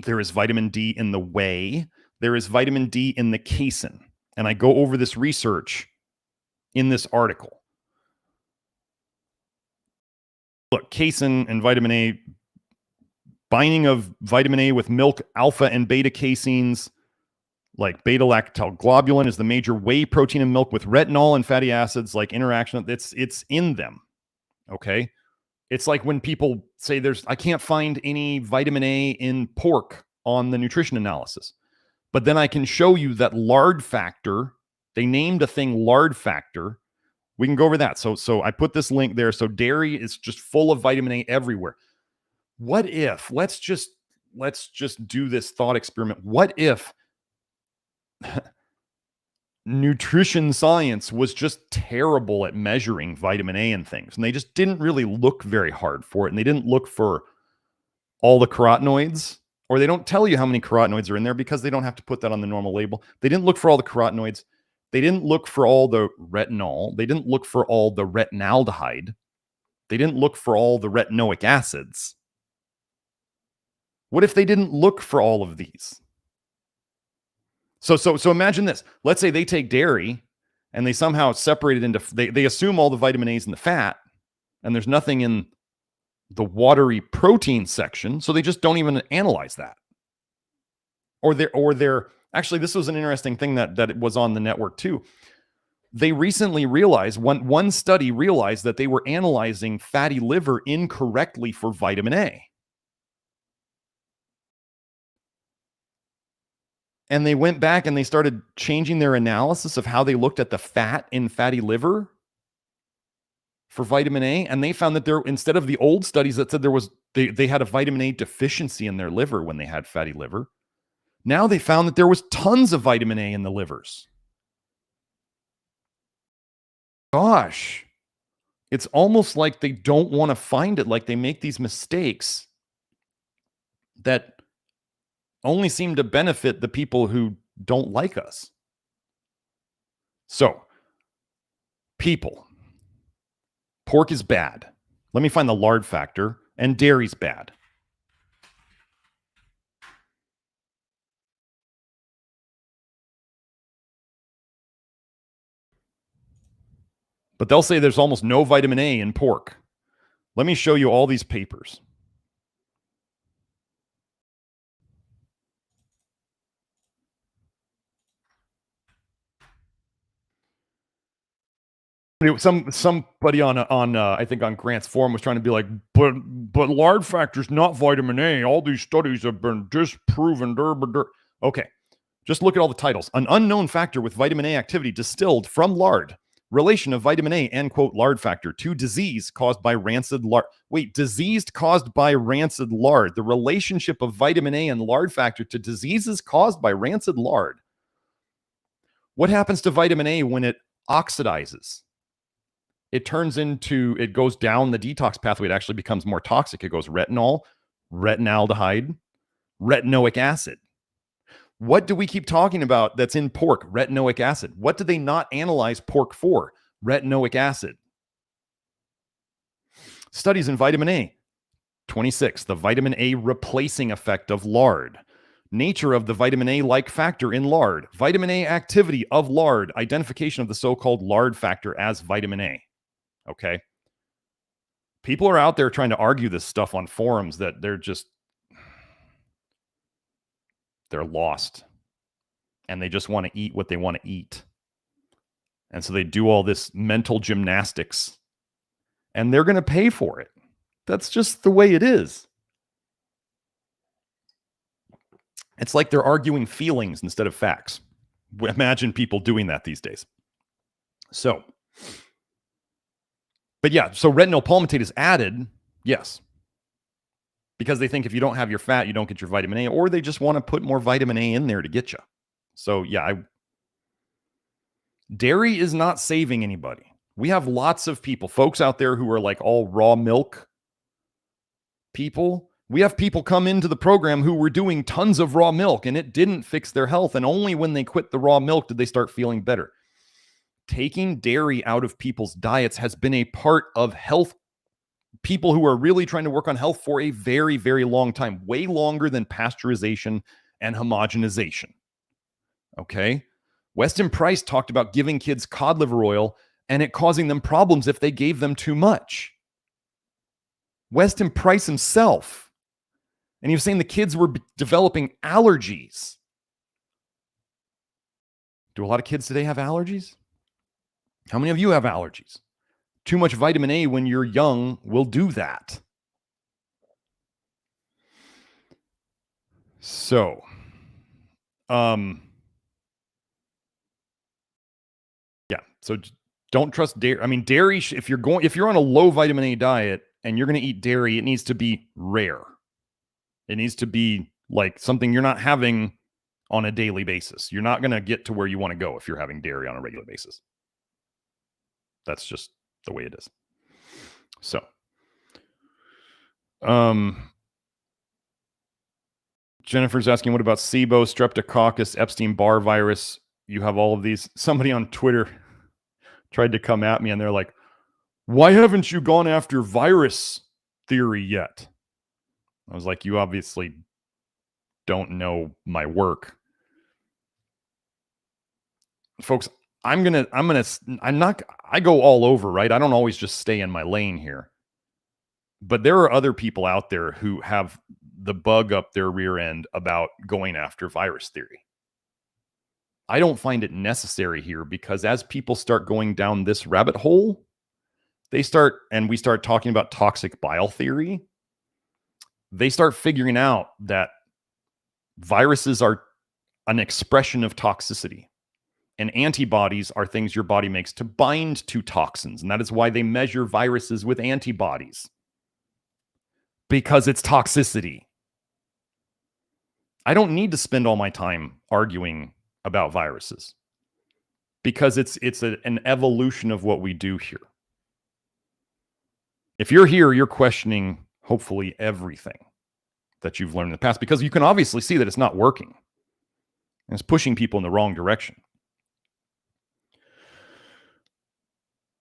There is vitamin D in the whey. There is vitamin D in the casein. And I go over this research in this article. Look, casein and vitamin A, binding of vitamin A with milk, alpha and beta caseins, like beta-lactalglobulin is the major whey protein in milk with retinol and fatty acids, like interaction. It's in them. Okay. It's like when people say I can't find any vitamin A in pork on the nutrition analysis. But then I can show you that lard factor, they named a thing lard factor. We can go over that. So I put this link there. So dairy is just full of vitamin A everywhere. What if, let's just do this thought experiment. What if nutrition science was just terrible at measuring vitamin A and things, and they just didn't really look very hard for it, and they didn't look for all the carotenoids, or they don't tell you how many carotenoids are in there because they don't have to put that on the normal label. They didn't look for all the carotenoids. They didn't look for all the retinol. They didn't look for all the retinaldehyde. They didn't look for all the retinoic acids. What if they didn't look for all of these? So imagine this. Let's say they take dairy and they somehow separate it into, they assume all the vitamin A's in the fat, and there's nothing in the watery protein section, so they just don't even analyze that. Or they're actually, this was an interesting thing that it was on the network too. They recently realized, one study realized that they were analyzing fatty liver incorrectly for vitamin A. And they went back and they started changing their analysis of how they looked at the fat in fatty liver for vitamin A. And they found that instead of the old studies that said they had a vitamin A deficiency in their liver when they had fatty liver, now they found that there was tons of vitamin A in the livers. Gosh, it's almost like they don't want to find it, like they make these mistakes that only seem to benefit the people who don't like us. So, people, pork is bad. Let me find the lard factor, and dairy's bad. But they'll say there's almost no vitamin A in pork. Let me show you all these papers. Somebody on I think on Grant's forum was trying to be like, but lard factor's not vitamin A. All these studies have been disproven. Okay, just look at all the titles. An unknown factor with vitamin A activity distilled from lard. Relation of vitamin A and quote lard factor to disease caused by rancid lard. Wait, disease caused by rancid lard. The relationship of vitamin A and lard factor to diseases caused by rancid lard. What happens to vitamin A when it oxidizes? It goes down the detox pathway. It actually becomes more toxic. It goes retinol, retinaldehyde, retinoic acid. What do we keep talking about that's in pork? Retinoic acid. What do they not analyze pork for? Retinoic acid. Studies in vitamin A. 26. The vitamin A replacing effect of lard. Nature of the vitamin A-like factor in lard. Vitamin A activity of lard. Identification of the so-called lard factor as vitamin A. Okay. People are out there trying to argue this stuff on forums that they're lost and they just want to eat what they want to eat. And so they do all this mental gymnastics and they're going to pay for it. That's just the way it is. It's like they're arguing feelings instead of facts. Imagine people doing that these days. So, but yeah, so retinol palmitate is added, yes, because they think if you don't have your fat, you don't get your vitamin A, or they just want to put more vitamin A in there to get you. So yeah, dairy is not saving anybody. We have lots of people, folks out there who are like all raw milk people. We have people come into the program who were doing tons of raw milk and it didn't fix their health. And only when they quit the raw milk did they start feeling better. Taking dairy out of people's diets has been a part of health. People who are really trying to work on health for a very, very long time, way longer than pasteurization and homogenization. Okay. Weston Price talked about giving kids cod liver oil and it causing them problems if they gave them too much. Weston Price himself. And he was saying the kids were developing allergies. Do a lot of kids today have allergies? How many of you have allergies? Too much vitamin A when you're young will do that. So, yeah. So don't trust dairy. I mean, dairy, if you're on a low vitamin A diet and you're going to eat dairy, it needs to be rare. It needs to be like something you're not having on a daily basis. You're not going to get to where you want to go if you're having dairy on a regular basis. That's just the way it is. So, Jennifer's asking, what about SIBO, Streptococcus, Epstein-Barr virus? You have all of these. Somebody on Twitter tried to come at me and they're like, why haven't you gone after virus theory yet? I was like, you obviously don't know my work. Folks, I go all over, right? I don't always just stay in my lane here. But there are other people out there who have the bug up their rear end about going after virus theory. I don't find it necessary here because as people start going down this rabbit hole, we start talking about toxic bile theory. They start figuring out that viruses are an expression of toxicity. And antibodies are things your body makes to bind to toxins. And that is why they measure viruses with antibodies. Because it's toxicity. I don't need to spend all my time arguing about viruses. because it's an evolution of what we do here. If you're here, you're questioning hopefully everything that you've learned in the past, because you can obviously see that it's not working. And it's pushing people in the wrong direction.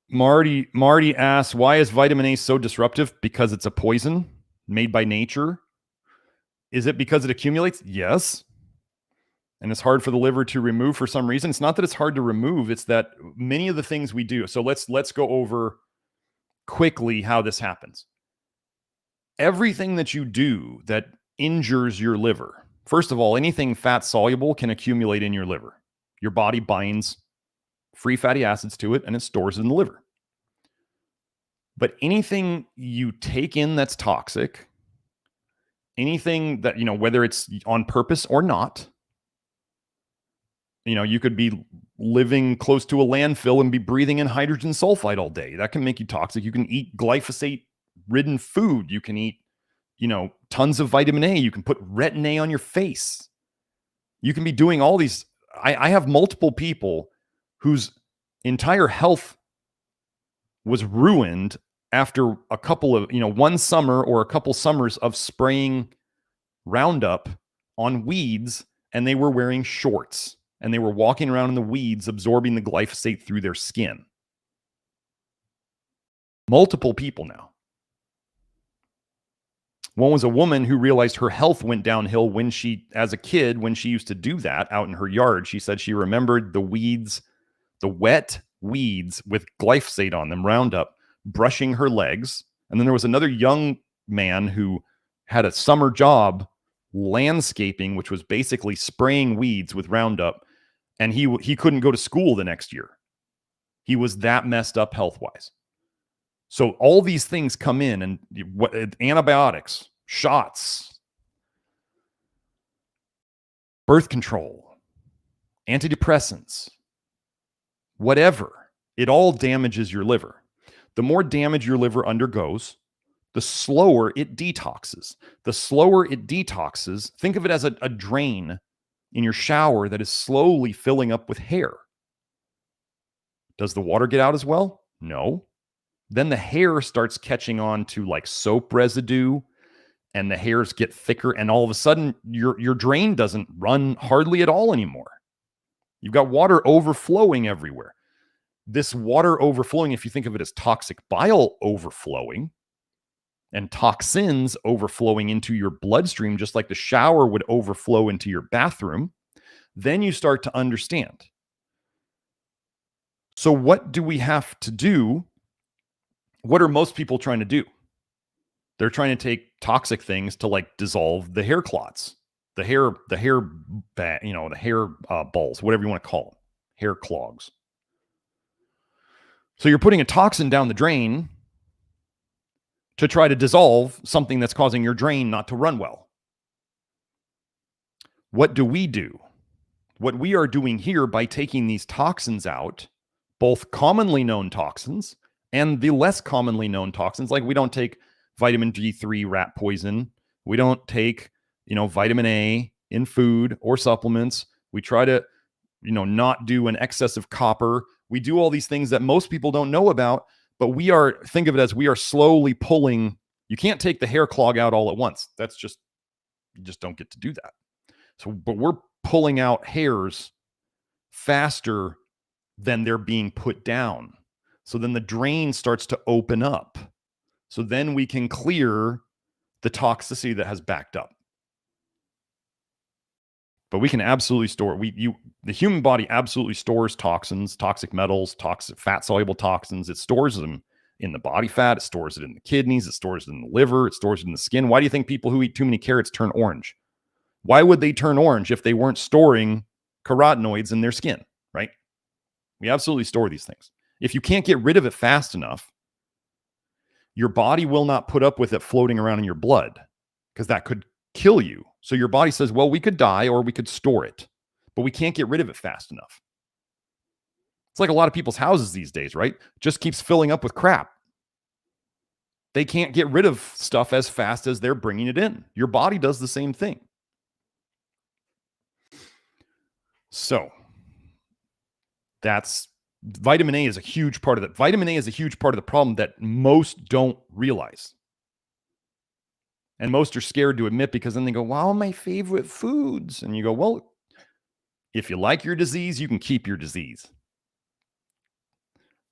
Marty asks, why is vitamin A so disruptive? Because it's a poison made by nature. Is it because it accumulates? Yes. And it's hard for the liver to remove for some reason. It's not that it's hard to remove, it's that many of the things we do. So let's go over quickly how this happens. Everything that you do that injures your liver, first of all, anything fat soluble can accumulate in your liver. Your body binds free fatty acids to it and it stores it in the liver. But anything you take in that's toxic, anything that, whether it's on purpose or not, you could be living close to a landfill and be breathing in hydrogen sulfide all day. That can make you toxic. You can eat glyphosate-ridden food. You can eat, tons of vitamin A. You can put Retinyl on your face. You can be doing all these. I have multiple people whose entire health was ruined after a couple of, one summer or a couple summers of spraying Roundup on weeds, and they were wearing shorts. And they were walking around in the weeds, absorbing the glyphosate through their skin. Multiple people now. One was a woman who realized her health went downhill as a kid, when she used to do that out in her yard. She said she remembered the weeds, the wet weeds with glyphosate on them, Roundup, brushing her legs. And then there was another young man who had a summer job landscaping, which was basically spraying weeds with Roundup. And he couldn't go to school the next year. He was that messed up health-wise. So all these things come in, and antibiotics, shots, birth control, antidepressants, whatever, it all damages your liver. The more damage your liver undergoes, the slower it detoxes. The slower it detoxes, think of it as a drain in your shower that is slowly filling up with hair. Does the water get out as well? No. Then the hair starts catching on to like soap residue, and the hairs get thicker, and all of a sudden your drain doesn't run hardly at all anymore. You've got water overflowing everywhere. This water overflowing, if you think of it as toxic bile overflowing and toxins overflowing into your bloodstream, just like the shower would overflow into your bathroom, then you start to understand. So what do we have to do? What are most people trying to do? They're trying to take toxic things to like dissolve the hair clots, the hair balls, whatever you want to call them, hair clogs. So you're putting a toxin down the drain to try to dissolve something that's causing your drain not to run well. What do? What we are doing here by taking these toxins out, both commonly known toxins and the less commonly known toxins, like we don't take vitamin D3 rat poison. We don't take, vitamin A in food or supplements. We try to, not do an excess of copper. We do all these things that most people don't know about, but think of it as we are slowly pulling. You can't take the hair clog out all at once. You just don't get to do that. So, but we're pulling out hairs faster than they're being put down. So then the drain starts to open up. So then we can clear the toxicity that has backed up. But we can absolutely store the human body absolutely stores toxins, toxic metals, toxic fat-soluble toxins. It stores them in the body fat. It stores it in the kidneys. It stores it in the liver. It stores it in the skin. Why do you think people who eat too many carrots turn orange? Why would they turn orange if they weren't storing carotenoids in their skin, right? We absolutely store these things. If you can't get rid of it fast enough, your body will not put up with it floating around in your blood, because that could kill you. So your body says, well, we could die or we could store it, but we can't get rid of it fast enough. It's like a lot of people's houses these days, right? Just keeps filling up with crap. They can't get rid of stuff as fast as they're bringing it in. Your body does the same thing. So Vitamin A is a huge part of that. Vitamin A is a huge part of the problem that most don't realize. And most are scared to admit because then they go, wow, my favorite foods. And you go, well, if you like your disease, you can keep your disease.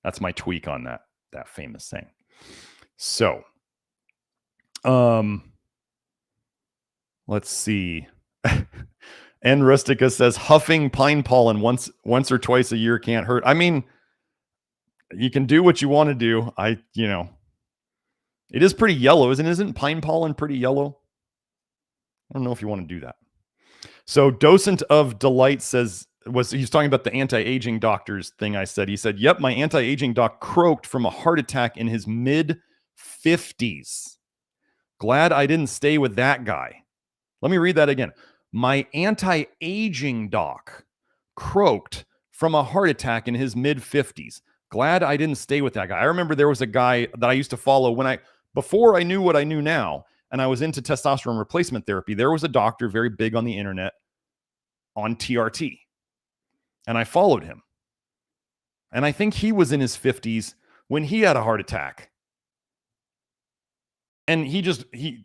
That's my tweak on that famous saying. So, let's see. N Rustica says huffing pine pollen once or twice a year can't hurt. I mean, you can do what you want to do. It is pretty yellow, isn't pine pollen pretty yellow? I don't know if you want to do that. So Docent of Delight says, he's talking about the anti-aging doctors thing I said. He said, yep, my anti-aging doc croaked from a heart attack in his mid-50s. Glad I didn't stay with that guy. Let me read that again. My anti-aging doc croaked from a heart attack in his mid-50s. Glad I didn't stay with that guy. I remember there was a guy that I used to follow before I knew what I knew now, and I was into testosterone replacement therapy. There was a doctor very big on the internet on TRT, and I followed him. And I think he was in his 50s when he had a heart attack. And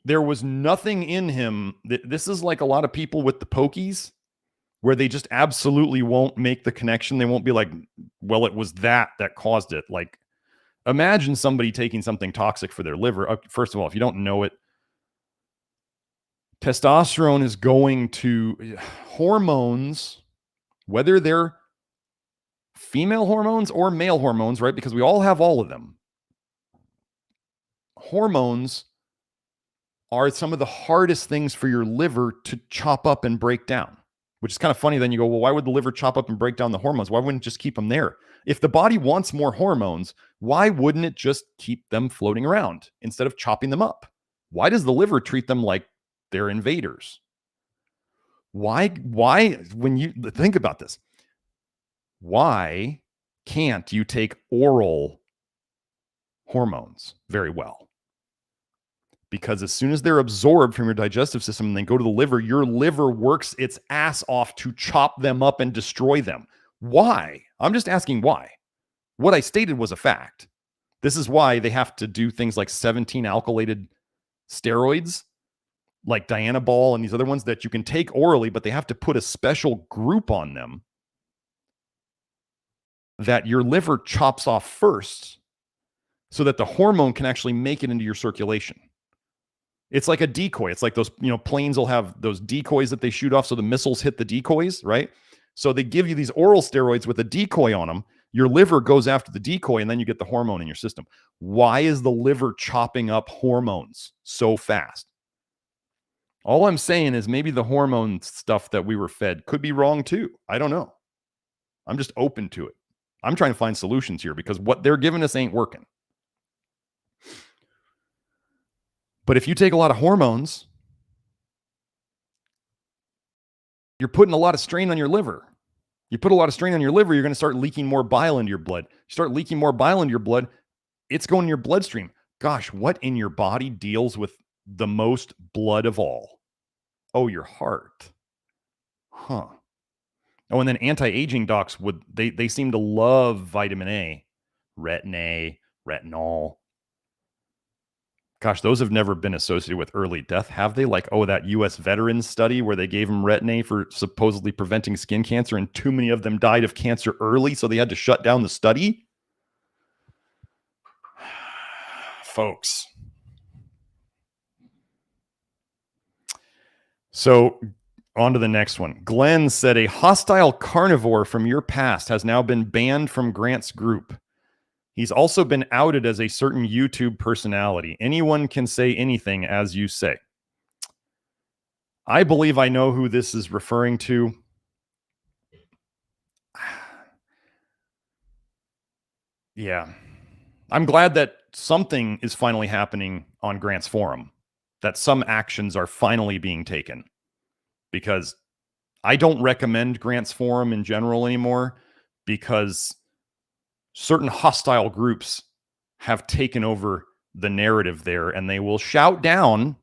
there was nothing in him. This is like a lot of people with the pokies, where they just absolutely won't make the connection. They won't be like, well, it was that caused it. Like, imagine somebody taking something toxic for their liver. First of all, if you don't know it, testosterone is going to hormones, whether they're female hormones or male hormones, right? Because we all have all of them. Hormones are some of the hardest things for your liver to chop up and break down, which is kind of funny. Then you go, well, why would the liver chop up and break down the hormones? Why wouldn't it just keep them there? If the body wants more hormones, why wouldn't it just keep them floating around instead of chopping them up? Why does the liver treat them like they're invaders? Why, when you think about this, why can't you take oral hormones very well? Because as soon as they're absorbed from your digestive system and they go to the liver, your liver works its ass off to chop them up and destroy them. Why? I'm just asking why. What I stated was a fact. This is why they have to do things like 17 alkylated steroids, like Dianabol and these other ones that you can take orally, but they have to put a special group on them that your liver chops off first so that the hormone can actually make it into your circulation. It's like a decoy. It's like those, planes will have those decoys that they shoot off so the missiles hit the decoys, right? So they give you these oral steroids with a decoy on them. Your liver goes after the decoy and then you get the hormone in your system. Why is the liver chopping up hormones so fast? All I'm saying is maybe the hormone stuff that we were fed could be wrong too. I don't know. I'm just open to it. I'm trying to find solutions here because what they're giving us ain't working. But if you take a lot of hormones, you're putting a lot of strain on your liver. You put a lot of strain on your liver, you're going to start leaking more bile into your blood. You start leaking more bile into your blood, it's going in your bloodstream. Gosh, what in your body deals with the most blood of all? Oh, your heart. Huh. Oh, and then anti-aging docs they seem to love vitamin A, retinol. Gosh, those have never been associated with early death, have they? Like, that U.S. veterans study where they gave them Retin-A for supposedly preventing skin cancer, and too many of them died of cancer early, so they had to shut down the study? Folks. So, on to the next one. Glenn said, a hostile carnivore from your past has now been banned from Grant's group. He's also been outed as a certain YouTube personality. Anyone can say anything, as you say. I believe I know who this is referring to. Yeah. I'm glad that something is finally happening on Grant's forum, that some actions are finally being taken, because I don't recommend Grant's forum in general anymore because certain hostile groups have taken over the narrative there, and they will shout down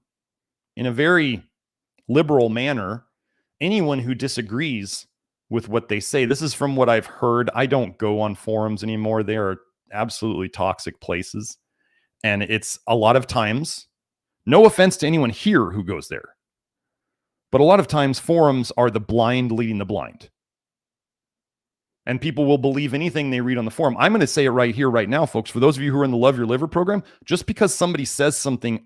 in a very liberal manner anyone who disagrees with what they say. This is from what I've heard. I don't go on forums anymore. They are absolutely toxic places. And it's a lot of times, no offense to anyone here who goes there, but a lot of times forums are the blind leading the blind. And people will believe anything they read on the forum. I'm going to say it right here, right now, folks. For those of you who are in the Love Your Liver program, just because somebody says something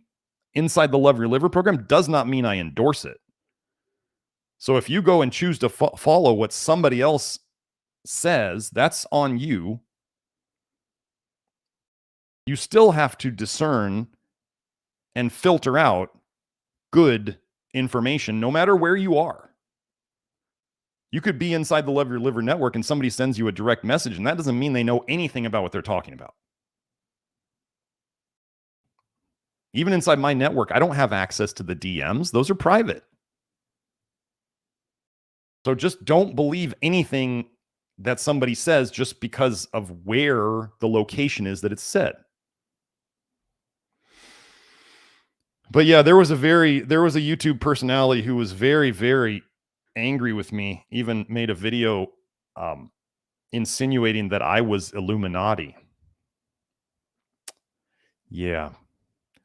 inside the Love Your Liver program does not mean I endorse it. So if you go and choose to follow what somebody else says, that's on you. You still have to discern and filter out good information, no matter where you are. You could be inside the Love Your Liver network and somebody sends you a direct message, and that doesn't mean they know anything about what they're talking about. Even inside my network, I don't have access to the DMs. Those are private. So just don't believe anything that somebody says just because of where the location is that it's said. But yeah, there was a YouTube personality who was very, very angry with me, even made a video insinuating that I was Illuminati. Yeah.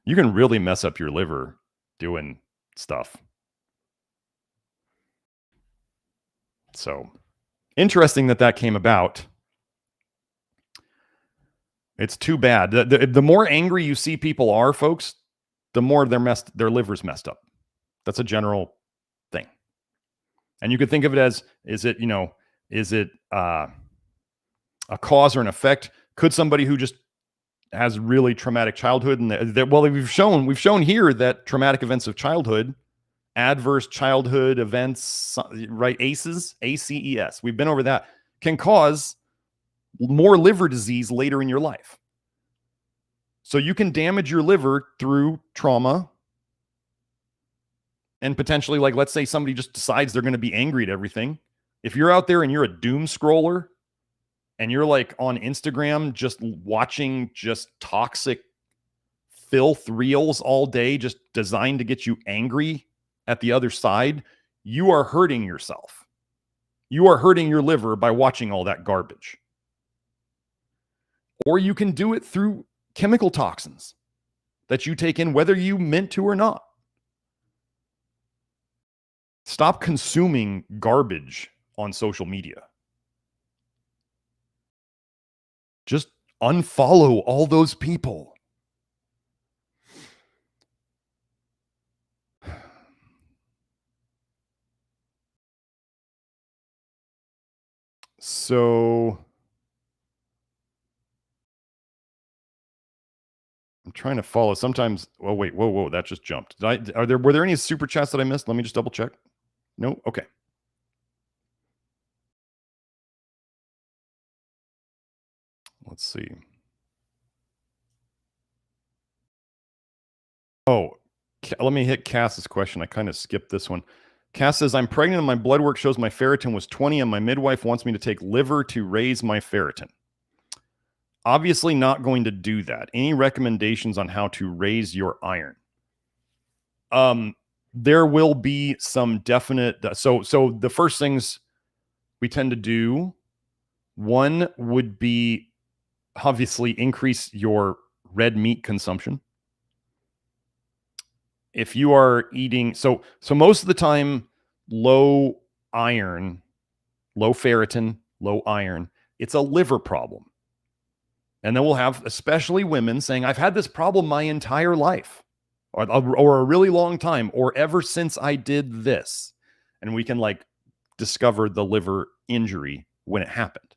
You can really mess up your liver doing stuff. So interesting that came about. It's too bad. The more angry you see people are, folks, the more their liver's messed up. That's a general thing. And you could think of it as, is it a cause or an effect? Could somebody who just has really traumatic childhood and well, we've shown here that traumatic events of childhood, adverse childhood events, right? ACEs, ACES. We've been over that, can cause more liver disease later in your life. So you can damage your liver through trauma. And potentially, like, let's say somebody just decides they're going to be angry at everything. If you're out there and you're a doom scroller and you're like on Instagram, just watching just toxic filth reels all day, just designed to get you angry at the other side, you are hurting yourself. You are hurting your liver by watching all that garbage. Or you can do it through chemical toxins that you take in, whether you meant to or not. Stop consuming garbage on social media. Just unfollow all those people. So I'm trying to follow. Sometimes, oh wait, whoa, that just jumped. Were there any super chats that I missed? Let me just double check. No, okay. Let's see. Oh, let me hit Cass's question. I kind of skipped this one. Cass says, I'm pregnant and my blood work shows my ferritin was 20 and my midwife wants me to take liver to raise my ferritin. Obviously not going to do that. Any recommendations on how to raise your iron? There will be some definite, so the first things we tend to do, one would be obviously increase your red meat consumption. If you are eating, so most of the time, low iron, low ferritin, low iron, it's a liver problem. And then we'll have, especially women, saying, I've had this problem my entire life, or a really long time, or ever since I did this. And we can like discover the liver injury when it happened.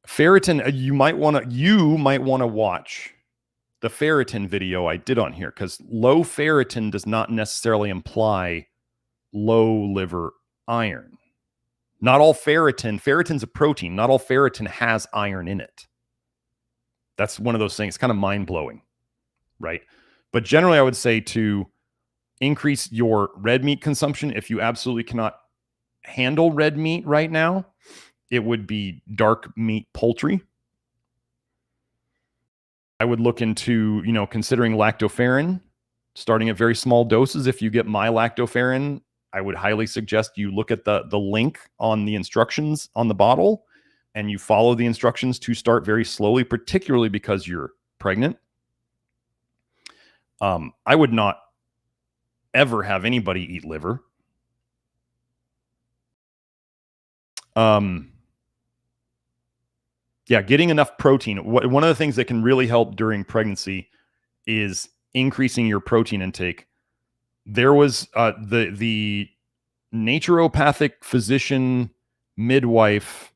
Ferritin, you might want to watch the ferritin video I did on here, because low ferritin does not necessarily imply low liver iron. Not all ferritin's a protein. Not all ferritin has iron in it. That's one of those things, kind of mind-blowing, right? But generally, I would say to increase your red meat consumption. If you absolutely cannot handle red meat right now, it would be dark meat poultry. I would look into, considering lactoferrin, starting at very small doses. If you get my lactoferrin, I would highly suggest you look at the link on the instructions on the bottle and you follow the instructions to start very slowly, particularly because you're pregnant. I would not ever have anybody eat liver. Yeah, getting enough protein. One of the things that can really help during pregnancy is increasing your protein intake. There was the naturopathic physician, midwife,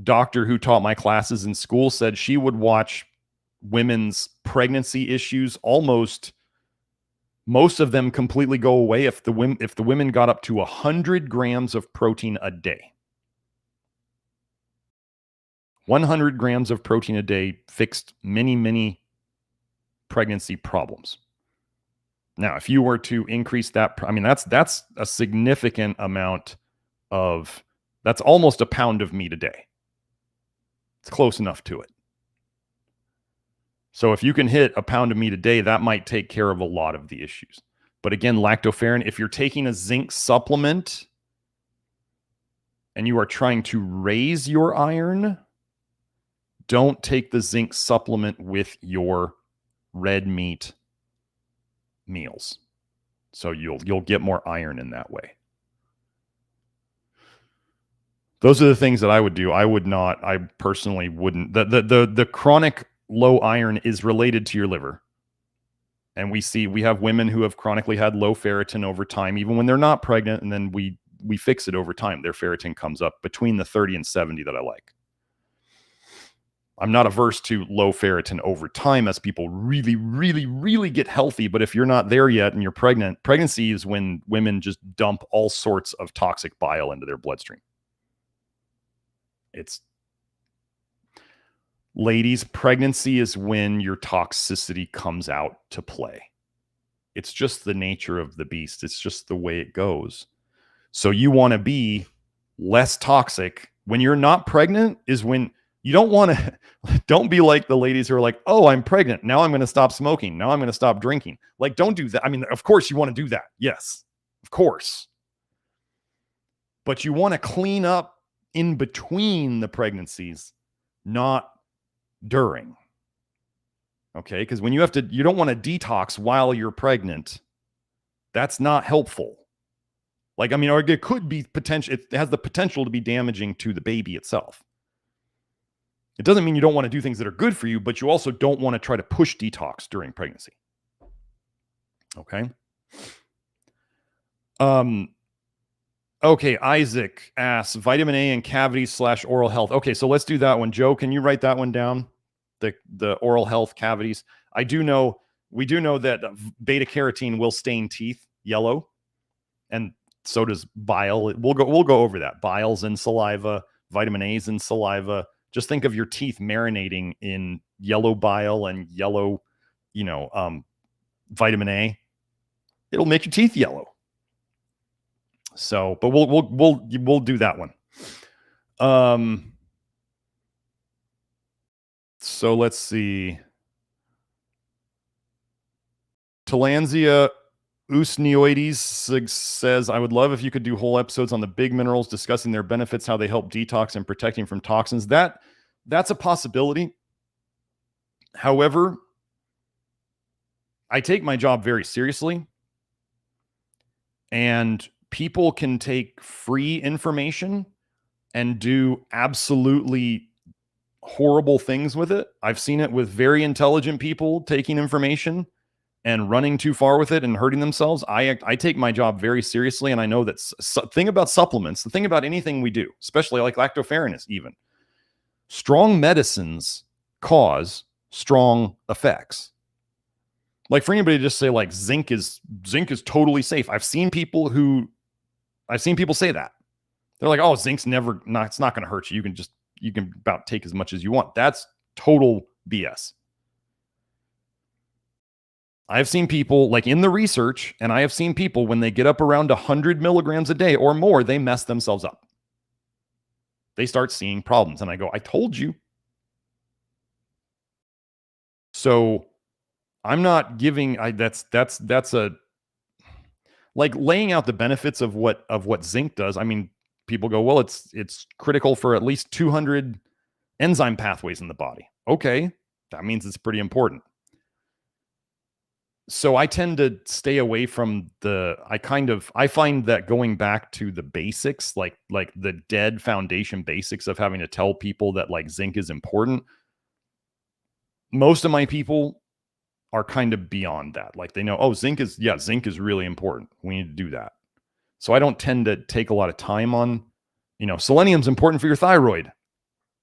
doctor who taught my classes in school said she would watch women's pregnancy issues most of them completely go away if the women got up to 100 grams of protein a day. 100 grams of protein a day fixed many pregnancy problems. Now, if you were to increase that, I mean, that's a significant amount that's almost a pound of meat a day. It's close enough to it. So if you can hit a pound of meat a day, that might take care of a lot of the issues. But again, lactoferrin, if you're taking a zinc supplement and you are trying to raise your iron, don't take the zinc supplement with your red meat meals. So you'll get more iron in that way. Those are the things that I would do. I personally wouldn't. The chronic low iron is related to your liver. And we have women who have chronically had low ferritin over time, even when they're not pregnant, and then we fix it over time. Their ferritin comes up between the 30 and 70 that I like. I'm not averse to low ferritin over time as people really get healthy. But if you're not there yet and you're pregnant, pregnancy is when women just dump all sorts of toxic bile into their bloodstream. Ladies, pregnancy is when your toxicity comes out to play. It's just the nature of the beast. It's just the way it goes. So you want to be less toxic. When you're not pregnant is when you don't be like the ladies who are like, oh, I'm pregnant. Now I'm going to stop smoking. Now I'm going to stop drinking. Like, don't do that. I mean, of course you want to do that. Yes, of course. But you want to clean up in between the pregnancies, not during. Okay? Because when you don't want to detox while you're pregnant. That's not helpful. Like, I mean, or it could be it has the potential to be damaging to the baby itself. It doesn't mean you don't want to do things that are good for you, but you also don't want to try to push detox during pregnancy. Okay. Okay, Isaac asks, vitamin A and cavities / oral health. Okay, so let's do that one. Joe, can you write that one down? The oral health cavities. We do know that beta carotene will stain teeth yellow, and so does bile. We'll go over that. Bile's in saliva, vitamin A's in saliva. Just think of your teeth marinating in yellow bile and yellow, vitamin A. It'll make your teeth yellow. So, but we'll do that one. So let's see. Tillandsia usneoides says, I would love if you could do whole episodes on the big minerals, discussing their benefits, how they help detox and protecting from toxins. That's a possibility. However, I take my job very seriously, and people can take free information and do absolutely horrible things with it. I've seen it with very intelligent people taking information and running too far with it and hurting themselves. I take my job very seriously, and I know that the thing about supplements, the thing about anything we do, especially like lactoferrin, is even strong medicines cause strong effects. Like, for anybody to just say like zinc is totally safe. I've seen people say that. They're like, oh, zinc's it's not going to hurt you. You can about take as much as you want. That's total BS. I've seen people like in the research, and I have seen people when they get up around 100 milligrams a day or more, they mess themselves up. They start seeing problems. And I go, I told you. So I'm not giving, that's like laying out the benefits of what zinc does. I mean, people go, well, it's critical for at least 200 enzyme pathways in the body. Okay, that means it's pretty important. So I tend to stay away from I find that going back to the basics, like the dead foundation basics of having to tell people that like zinc is important. Most of my people are kind of beyond that. Like they know, oh, zinc is really important. We need to do that. So I don't tend to take a lot of time on, selenium's important for your thyroid.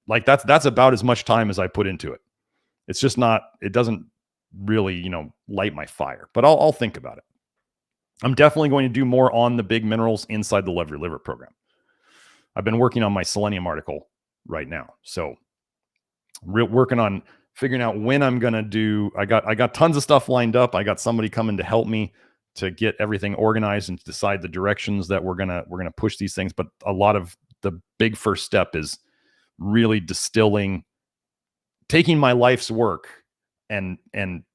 Like that's about as much time as I put into it. It's just not, it doesn't really, light my fire, but I'll think about it. I'm definitely going to do more on the big minerals inside the Love Your Liver program. I've been working on my selenium article right now. So working on figuring out when I'm going to do, I got tons of stuff lined up. I got somebody coming to help me to get everything organized and to decide the directions that we're going to push these things. But a lot of the big first step is really distilling, taking my life's work and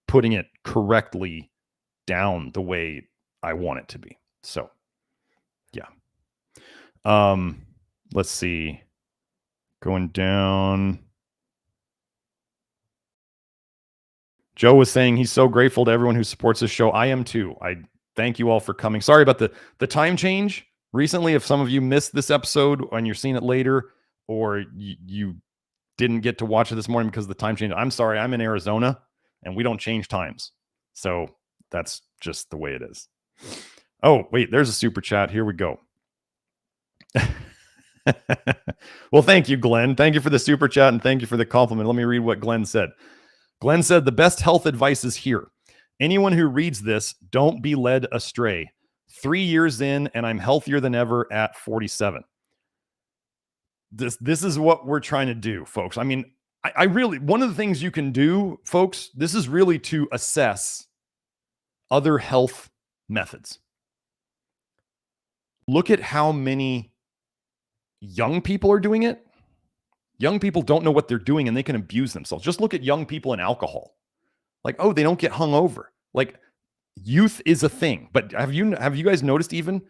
putting it correctly down the way I want it to be. So yeah. Let's see. Going down. Joe was saying he's so grateful to everyone who supports this show. I am too. I thank you all for coming. Sorry about the time change recently. If some of you missed this episode and you're seeing it later, or you didn't get to watch it this morning because of the time change, I'm sorry. I'm in Arizona and we don't change times. So that's just the way it is. Oh, wait, there's a super chat. Here we go. Well, thank you, Glenn. Thank you for the super chat and thank you for the compliment. Let me read what Glenn said. Glenn said, the best health advice is here. Anyone who reads this, don't be led astray. 3 years in and I'm healthier than ever at 47. This is what we're trying to do, folks. I mean, I really, one of the things you can do, folks, this is really to assess other health methods. Look at how many young people are doing it. Young people don't know what they're doing and they can abuse themselves. Just look at young people in alcohol. Like, oh, they don't get hungover. Like, youth is a thing. But have you guys noticed even,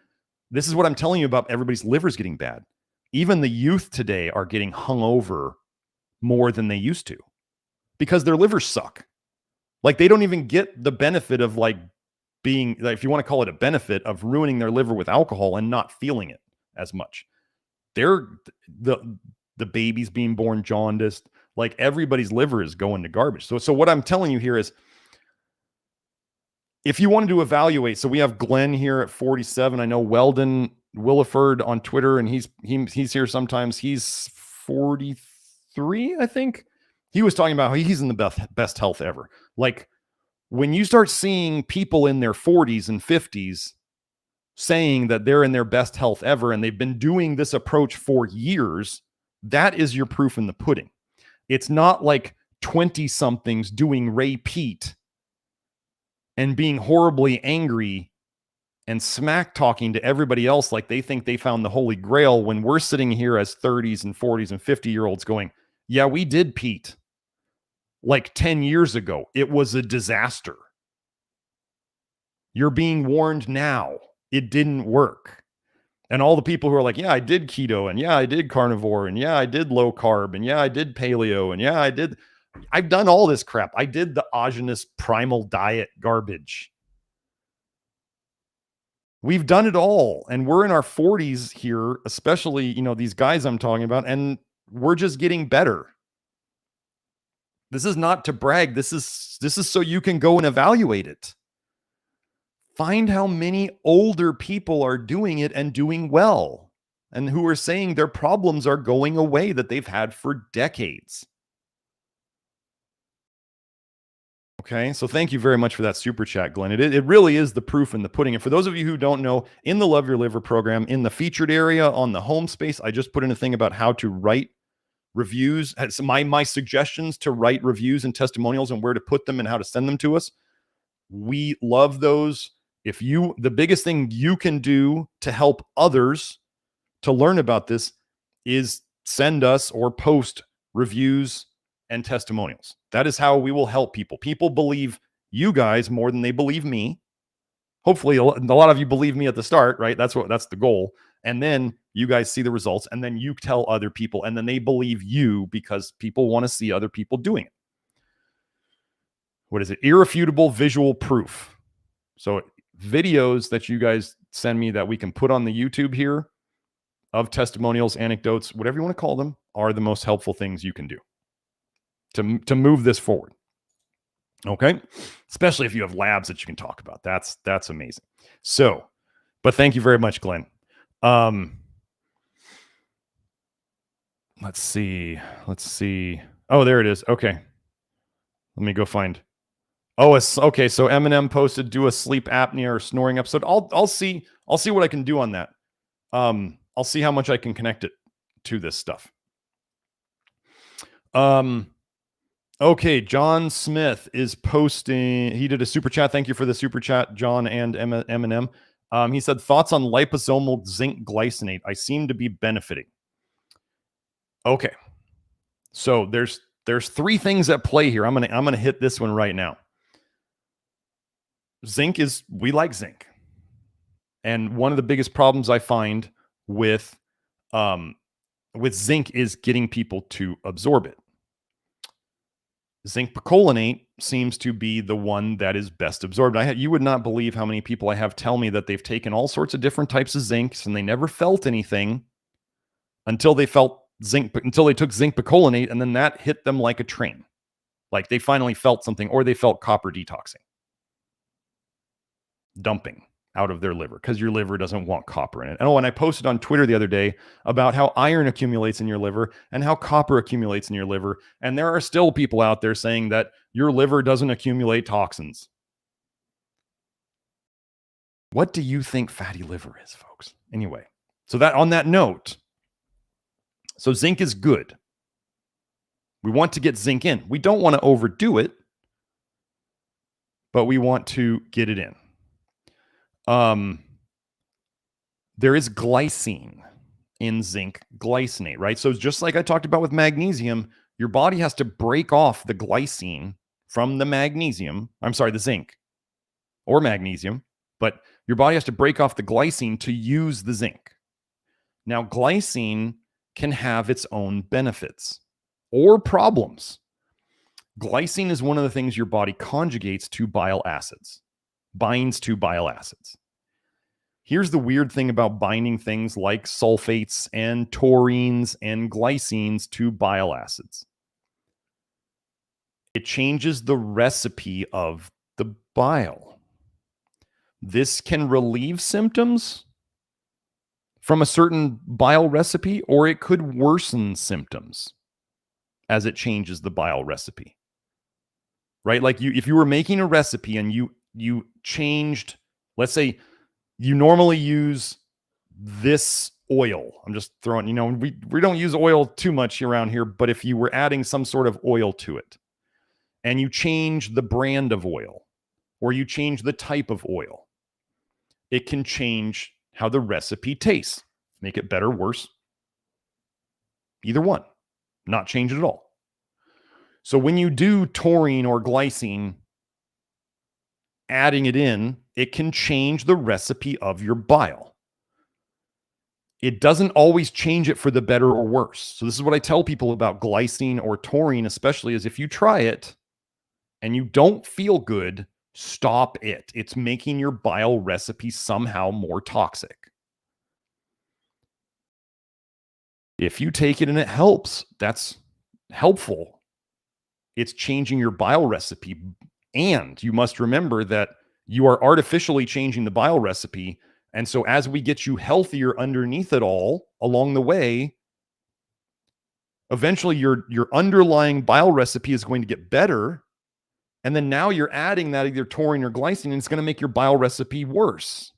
this is what I'm telling you about everybody's livers getting bad. Even the youth today are getting hungover more than they used to because their livers suck. Like, they don't even get the benefit of like being, like, if you want to call it a benefit, of ruining their liver with alcohol and not feeling it as much. They're the babies being born jaundiced. Like, everybody's liver is going to garbage. So what I'm telling you here is, if you wanted to evaluate, so we have Glenn here at 47. I know Weldon Williford on Twitter, and he's here sometimes. He's 43, I think. He was talking about how he's in the best health ever. Like, when you start seeing people in their 40s and 50s saying that they're in their best health ever, and they've been doing this approach for years, that is your proof in the pudding. It's not like 20-somethings doing Ray Pete and being horribly angry and smack talking to everybody else like they think they found the Holy Grail, when we're sitting here as 30s and 40s and 50-year-olds going, yeah, we did Pete like 10 years ago. It was a disaster. You're being warned now. It didn't work. And all the people who are like, yeah, I did keto, and yeah, I did carnivore, and yeah, I did low carb, and yeah, I did paleo, and yeah, I've done all this crap. I did the autogenous primal diet garbage. We've done it all. And we're in our 40s here, especially, these guys I'm talking about, and we're just getting better. This is not to brag. This is so you can go and evaluate it. Find how many older people are doing it and doing well, and who are saying their problems are going away that they've had for decades. Okay, so thank you very much for that super chat, Glenn. It really is the proof in the pudding. And for those of you who don't know, in the Love Your Liver program, in the featured area on the home space, I just put in a thing about how to write reviews. My suggestions to write reviews and testimonials and where to put them and how to send them to us. We love those. The biggest thing you can do to help others to learn about this is send us or post reviews and testimonials. That is how we will help people. People believe you guys more than they believe me. hopefully a lot of you believe me at the start, right? That's the goal. And then you guys see the results, and then you tell other people, and then they believe you because people want to see other people doing it. What is it? Irrefutable visual proof. So videos that you guys send me that we can put on the YouTube here of testimonials, anecdotes, whatever you want to call them, are the most helpful things you can do to move this forward. Okay? Especially if you have labs that you can talk about. That's amazing. So, but thank you very much, Glenn. Let's see. Oh, there it is. Okay. Let me go find. Oh, okay. So Eminem posted, do a sleep apnea or snoring episode. I'll see what I can do on that. I'll see how much I can connect it to this stuff. Okay, John Smith is posting. He did a super chat. Thank you for the super chat, John and Eminem. He said, thoughts on liposomal zinc glycinate. I seem to be benefiting. Okay. So there's three things at play here. I'm gonna hit this one right now. We like zinc. And one of the biggest problems I find with zinc is getting people to absorb it. Zinc picolinate seems to be the one that is best absorbed. You would not believe how many people I have tell me that they've taken all sorts of different types of zincs and they never felt anything until they took zinc picolinate, and then that hit them like a train. Like they finally felt something, or they felt copper detoxing, dumping out of their liver, because your liver doesn't want copper in it. And I posted on Twitter the other day about how iron accumulates in your liver and how copper accumulates in your liver. And there are still people out there saying that your liver doesn't accumulate toxins. What do you think fatty liver is, folks? Anyway, so that on that note, so zinc is good. We want to get zinc in. We don't want to overdo it, but we want to get it in. There is glycine in zinc glycinate, right? So just like I talked about with magnesium, your body has to break off the glycine from the zinc or magnesium, but your body has to break off the glycine to use the zinc. Now, glycine can have its own benefits or problems. Glycine is one of the things your body conjugates to bile acids. Binds to bile acids. Here's the weird thing about binding things like sulfates and taurines and glycines to bile acids. It changes the recipe of the bile. This can relieve symptoms from a certain bile recipe, or it could worsen symptoms as it changes the bile recipe. Right? Like if you were making a recipe and you changed, let's say you normally use this oil. I'm just throwing, we don't use oil too much around here, but if you were adding some sort of oil to it and you change the brand of oil or you change the type of oil, it can change how the recipe tastes, make it better, worse, either one, not change it at all. So when you do taurine or glycine, adding it in, it can change the recipe of your bile. It doesn't always change it for the better or worse. So this is what I tell people about glycine or taurine, especially, is if you try it and you don't feel good, stop it. It's making your bile recipe somehow more toxic. If you take it and it helps, that's helpful. It's changing your bile recipe. And you must remember that you are artificially changing the bile recipe. And so as we get you healthier underneath it all along the way, eventually your underlying bile recipe is going to get better. And then now you're adding that either taurine or glycine, and it's going to make your bile recipe worse.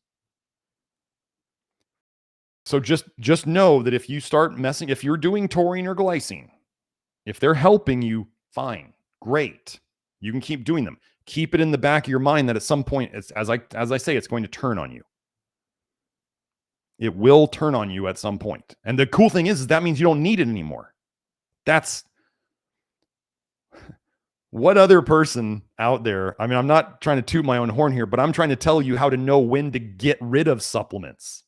So just know that if you start if you're doing taurine or glycine, if they're helping you, fine, great. You can keep doing them. Keep it in the back of your mind that at some point, as I say, it's going to turn on you. It will turn on you at some point. And the cool thing is that means you don't need it anymore. What other person out there? I mean, I'm not trying to toot my own horn here, but I'm trying to tell you how to know when to get rid of supplements.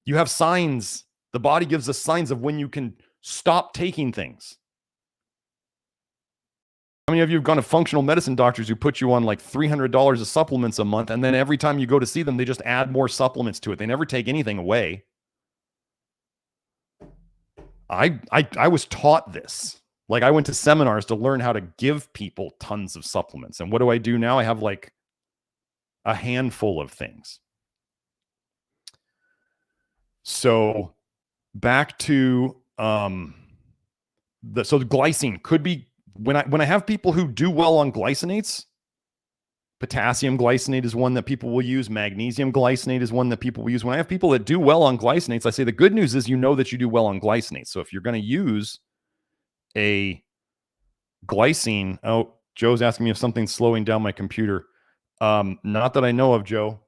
You have signs. The body gives us signs of when you can stop taking things. How many of you have gone to functional medicine doctors who put you on like $300 of supplements a month, and then every time you go to see them, they just add more supplements to it? They never take anything away. I was taught this. Like, I went to seminars to learn how to give people tons of supplements. And what do I do now? I have like a handful of things. So back to the glycine could be when I have people who do well on glycinates. Potassium glycinate is one that people will use. Magnesium glycinate is one that people will use. When I have people that do well on glycinates, I say the good news is you know that you do well on glycinates. So if you're going to use a glycine, oh, Joe's asking me if something's slowing down my computer. Not that I know of, Joe.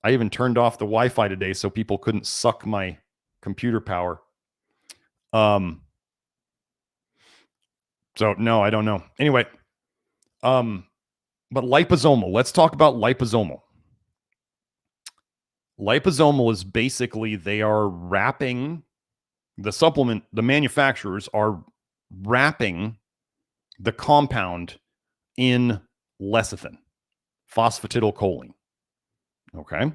I even turned off the Wi-Fi today so people couldn't suck my computer power. So no, I don't know. Anyway, but liposomal, let's talk about liposomal. Liposomal is basically, they are wrapping the supplement, the manufacturers are wrapping the compound in lecithin, phosphatidylcholine. Okay.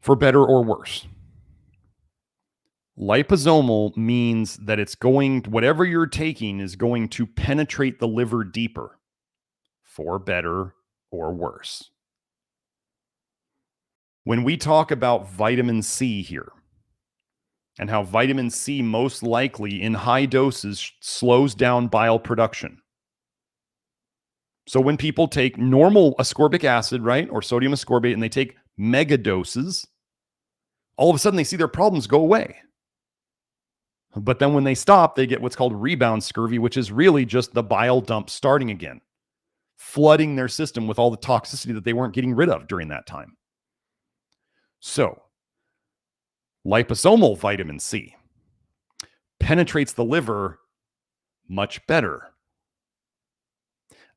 For better or worse. Liposomal means that it's going, whatever you're taking is going to penetrate the liver deeper, for better or worse. When we talk about vitamin C here, and how vitamin C most likely in high doses slows down bile production. So when people take normal ascorbic acid, right, or sodium ascorbate, and they take mega doses, all of a sudden they see their problems go away. But then when they stop, they get what's called rebound scurvy, which is really just the bile dump starting again, flooding their system with all the toxicity that they weren't getting rid of during that time. So liposomal vitamin C penetrates the liver much better.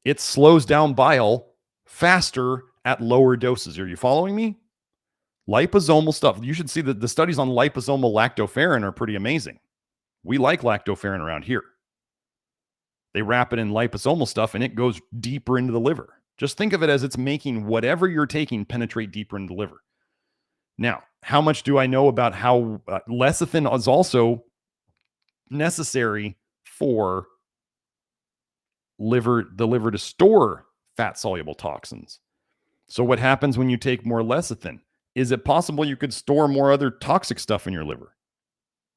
It slows down bile faster at lower doses. Are you following me? Liposomal stuff. You should see that the studies on liposomal lactoferrin are pretty amazing. We like lactoferrin around here. They wrap it in liposomal stuff and it goes deeper into the liver. Just think of it as it's making whatever you're taking penetrate deeper into the liver. Now, how much do I know about how lecithin is also necessary for the liver to store fat-soluble toxins? So what happens when you take more lecithin? Is it possible you could store more other toxic stuff in your liver?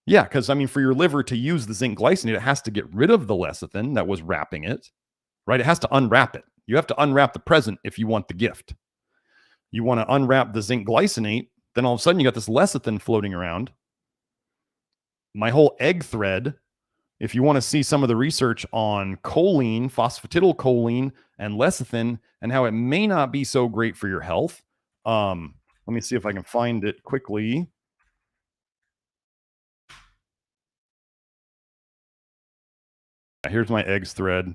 Yeah, because I mean, for your liver to use the zinc glycinate, it has to get rid of the lecithin that was wrapping it, right? It has to unwrap it. You have to unwrap the present if you want the gift. You want to unwrap the zinc glycinate, then all of a sudden you got this lecithin floating around. My whole egg thread, if you want to see some of the research on choline, phosphatidylcholine, and lecithin, and how it may not be so great for your health, let me see if I can find it quickly. Here's my eggs thread.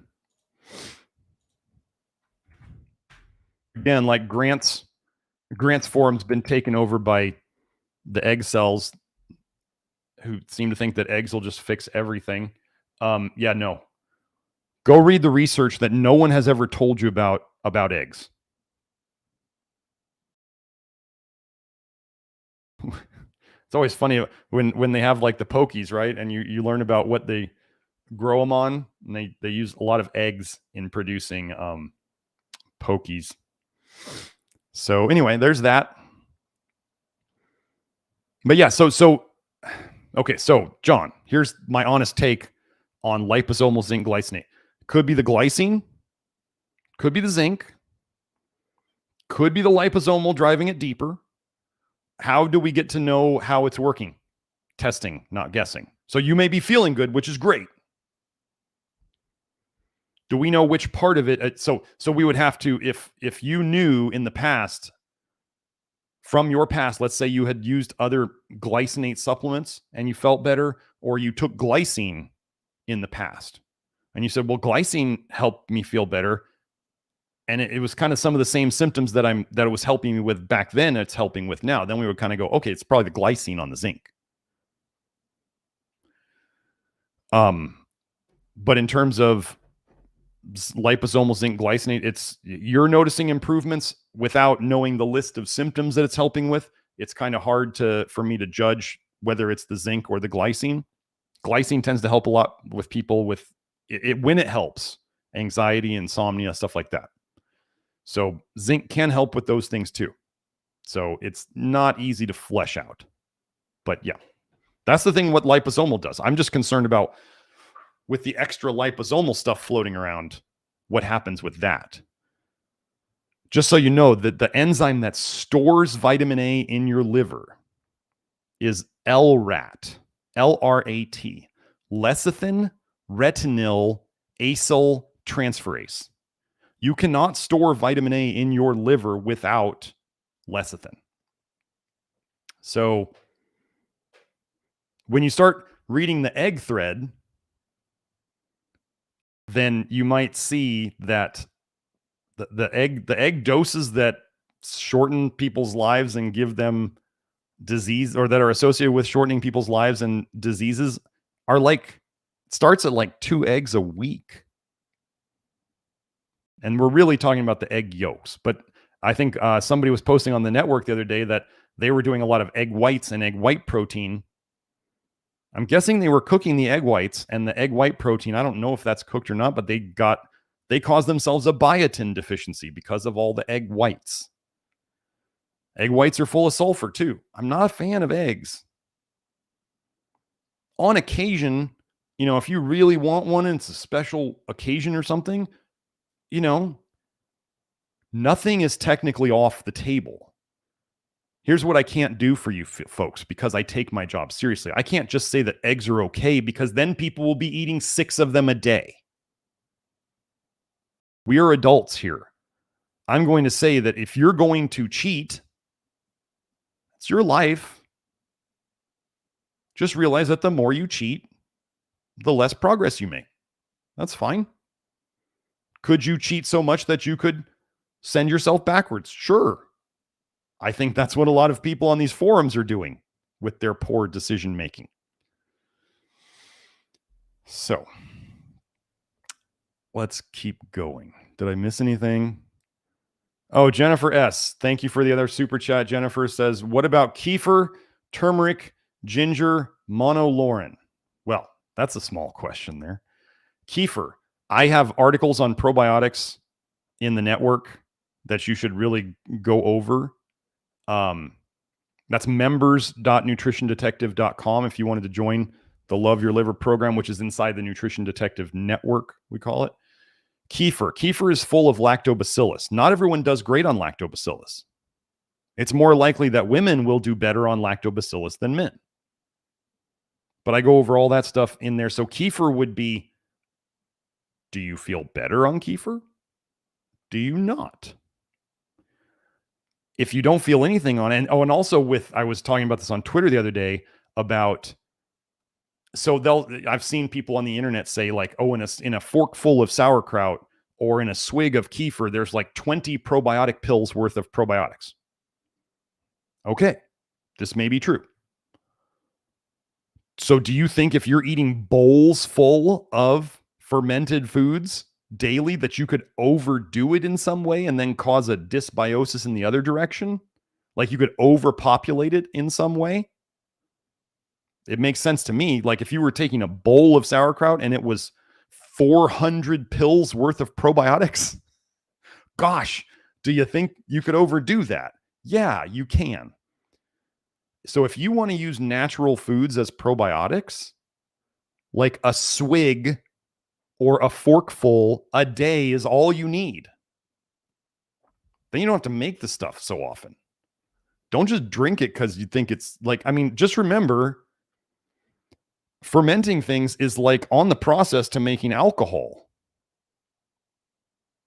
Again, like Grant's forum's been taken over by the egg cells who seem to think that eggs will just fix everything. Yeah, no. Go read the research that no one has ever told you about eggs. It's always funny when they have like the pokies, right? And you learn about what they grow them on, and they use a lot of eggs in producing pokies. So anyway, there's that. But yeah, so okay, so John, here's my honest take on liposomal zinc glycinate. Could be the glycine, could be the zinc, could be the liposomal driving it deeper. How do we get to know how it's working? Testing, not guessing. So you may be feeling good, which is great. Do we know which part of it? So we would have to, if you knew in the past from your past. Let's say you had used other glycinate supplements and you felt better, or you took glycine in the past and you said, well, glycine helped me feel better. And it was kind of some of the same symptoms that it was helping me with back then, it's helping with now. Then we would kind of go, okay, it's probably the glycine on the zinc. But in terms of liposomal zinc glycinate, you're noticing improvements without knowing the list of symptoms that it's helping with. It's kind of hard for me to judge whether it's the zinc or the glycine. Glycine tends to help a lot with people with it when it helps, anxiety, insomnia, stuff like that. So zinc can help with those things too. So it's not easy to flesh out. But yeah, that's the thing what liposomal does. I'm just concerned about with the extra liposomal stuff floating around, what happens with that. Just so you know, that the enzyme that stores vitamin A in your liver is LRAT, L-R-A-T, lecithin retinil acyl transferase. You cannot store vitamin A in your liver without lecithin. So when you start reading the egg thread, then you might see that the egg doses that shorten people's lives and give them disease, or that are associated with shortening people's lives and diseases, are starts at like 2 eggs a week. And we're really talking about the egg yolks. But I think somebody was posting on the network the other day that they were doing a lot of egg whites and egg white protein. I'm guessing they were cooking the egg whites, and the egg white protein, I don't know if that's cooked or not, but they caused themselves a biotin deficiency because of all the egg whites. Egg whites are full of sulfur too. I'm not a fan of eggs. On occasion, if you really want one and it's a special occasion or something, nothing is technically off the table. Here's what I can't do for you folks, because I take my job seriously. I can't just say that eggs are okay, because then people will be eating 6 of them a day. We are adults here. I'm going to say that if you're going to cheat, it's your life. Just realize that the more you cheat, the less progress you make. That's fine. Could you cheat so much that you could send yourself backwards? Sure. I think that's what a lot of people on these forums are doing with their poor decision making. So let's keep going. Did I miss anything? Oh, Jennifer S. Thank you for the other super chat. Jennifer says, what about kefir, turmeric, ginger, monolaurin? Well, that's a small question there. Kefir. I have articles on probiotics in the network that you should really go over. That's members.nutritiondetective.com if you wanted to join the Love Your Liver program, which is inside the Nutrition Detective Network, we call it. Kefir. Kefir is full of lactobacillus. Not everyone does great on lactobacillus. It's more likely that women will do better on lactobacillus than men. But I go over all that stuff in there. So kefir would be, do you feel better on kefir? Do you not? If you don't feel anything on it, and also I was talking about this on Twitter the other day about, I've seen people on the internet say like, oh, in a fork full of sauerkraut or in a swig of kefir, there's like 20 probiotic pills worth of probiotics. Okay, this may be true. So do you think if you're eating bowls full of fermented foods daily that you could overdo it in some way and then cause a dysbiosis in the other direction? Like you could overpopulate it in some way? It makes sense to me. Like if you were taking a bowl of sauerkraut and it was 400 pills worth of probiotics, gosh, do you think you could overdo that? Yeah, you can. So if you want to use natural foods as probiotics, like a swig or a forkful a day is all you need. Then you don't have to make the stuff so often. Don't just drink it because you think it's like, just remember, fermenting things is like on the process to making alcohol.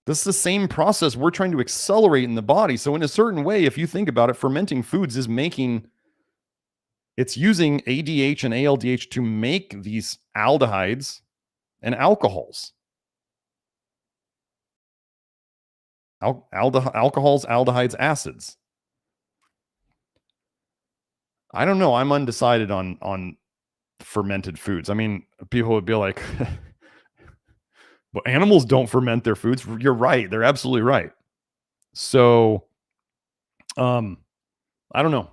This is the same process we're trying to accelerate in the body. So in a certain way, if you think about it, fermenting foods is it's using ADH and ALDH to make these aldehydes and alcohols. Alcohols, aldehydes, acids. I don't know. I'm undecided on fermented foods. I mean, people would be like, but animals don't ferment their foods. You're right. They're absolutely right. So, I don't know,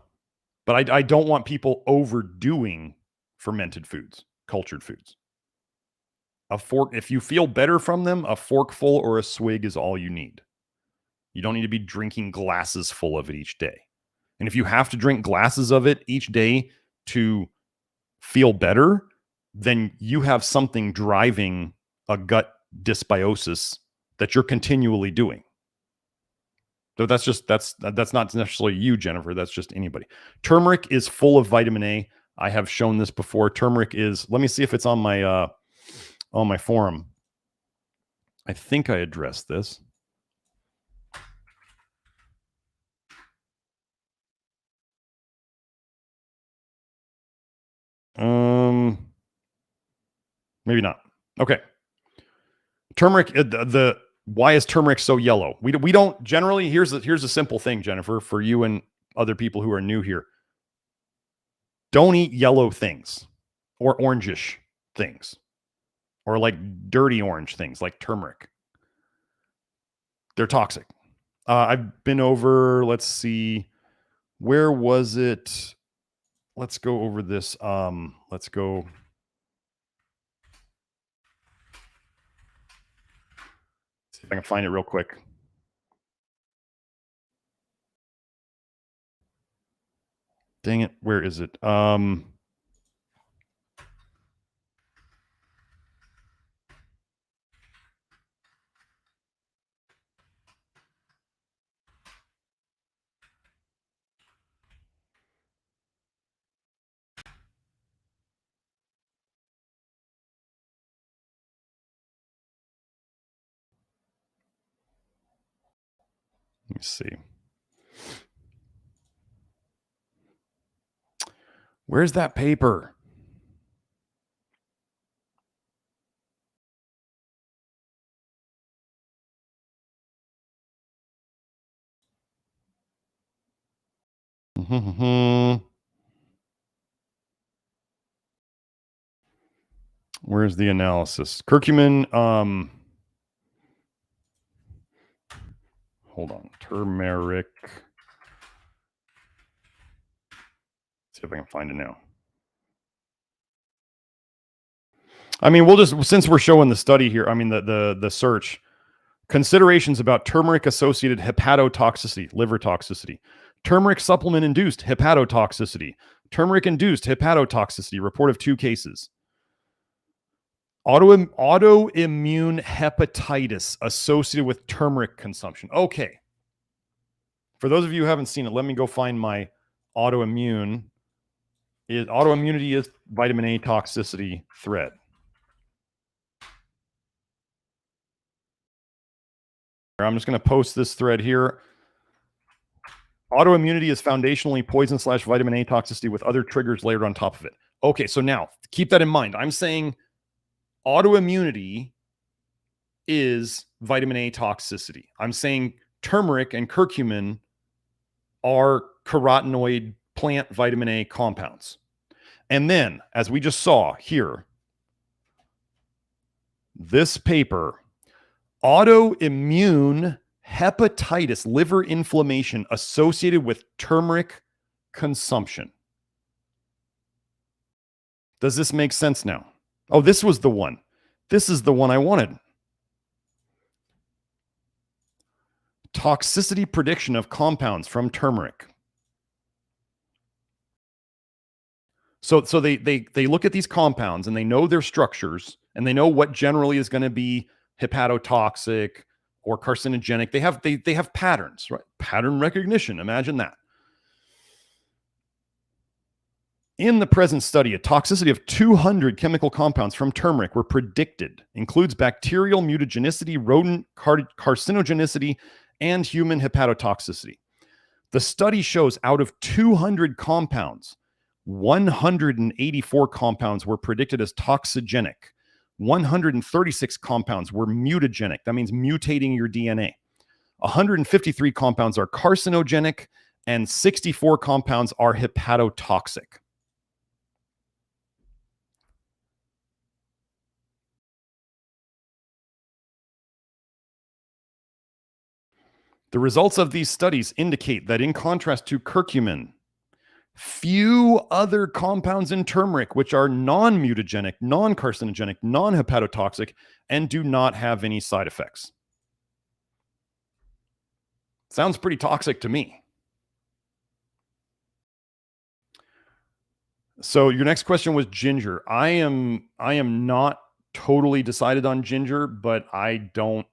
but I don't want people overdoing fermented foods, cultured foods. A fork, if you feel better from them, a forkful or a swig is all you need. You don't need to be drinking glasses full of it each day. And if you have to drink glasses of it each day to feel better, then you have something driving a gut dysbiosis that you're continually doing. So that's not necessarily you, Jennifer. That's just anybody. Turmeric is full of vitamin A. I have shown this before. Turmeric is, let me see if it's on my forum. I think I addressed this. Maybe not. Okay. Turmeric, why is turmeric so yellow? We don't generally, here's a simple thing, Jennifer, for you and other people who are new here. Don't eat yellow things or orangish things or like dirty orange things like turmeric. They're toxic. I've been over, let's see, where was it? Let's go over this. Let's go. See if I can find it real quick. Dang it. Where is it? Let me see. Where's that paper? Where's the analysis? Curcumin, hold on. Turmeric. See if I can find it now. I mean, we'll just, since we're showing the study here, I mean, the search, considerations about turmeric-associated hepatotoxicity, liver toxicity. Turmeric supplement-induced hepatotoxicity. Turmeric-induced hepatotoxicity, report of 2 cases. Autoimmune hepatitis associated with turmeric consumption. Okay. For those of you who haven't seen it, let me go find my autoimmunity is vitamin A toxicity thread. I'm just going to post this thread here. Autoimmunity is foundationally poison / vitamin A toxicity with other triggers layered on top of it. Okay, so now keep that in mind. I'm saying autoimmunity is vitamin A toxicity. I'm saying turmeric and curcumin are carotenoid plant vitamin A compounds. And then, as we just saw here, this paper, autoimmune hepatitis, liver inflammation associated with turmeric consumption. Does this make sense now? Oh, this was the one. This is the one I wanted. Toxicity prediction of compounds from turmeric. So they look at these compounds and they know their structures and they know what generally is going to be hepatotoxic or carcinogenic. They have patterns, right? Pattern recognition. Imagine that. In the present study, a toxicity of 200 chemical compounds from turmeric were predicted. Includes bacterial mutagenicity, rodent carcinogenicity, and human hepatotoxicity. The study shows out of 200 compounds, 184 compounds were predicted as toxigenic. 136 compounds were mutagenic. That means mutating your DNA. 153 compounds are carcinogenic, and 64 compounds are hepatotoxic. The results of these studies indicate that in contrast to curcumin, few other compounds in turmeric, which are non-mutagenic, non-carcinogenic, non-hepatotoxic, and do not have any side effects. Sounds pretty toxic to me. So your next question was ginger. I am not totally decided on ginger, but I don't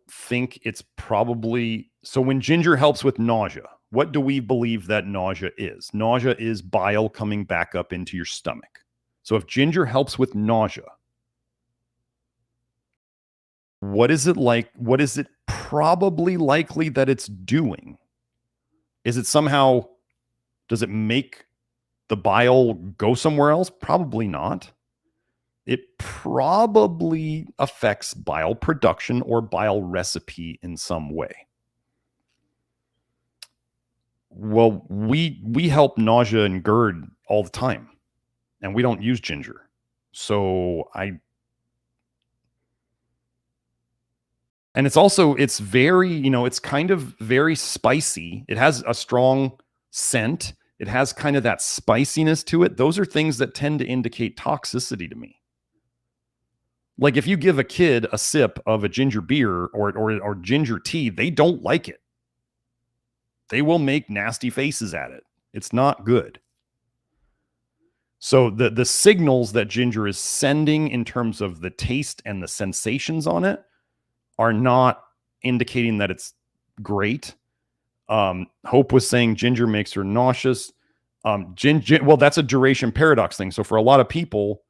think it's probably... So when ginger helps with nausea, what do we believe that nausea is? Nausea is bile coming back up into your stomach. So if ginger helps with nausea, what is it like? What is it probably likely that it's doing? Is it somehow... Does it make the bile go somewhere else? Probably not. It probably affects bile production or bile recipe in some way. Well, we help nausea and GERD all the time, and we don't use ginger. So and it's very, it's kind of very spicy. It has a strong scent. It has kind of that spiciness to it. Those are things that tend to indicate toxicity to me. Like if you give a kid a sip of a ginger beer or ginger tea, they don't like it. They will make nasty faces at it. It's not good. So the signals that ginger is sending in terms of the taste and the sensations on it are not indicating that it's great. Hope was saying ginger makes her nauseous. Well, that's a duration paradox thing. So for a lot of people,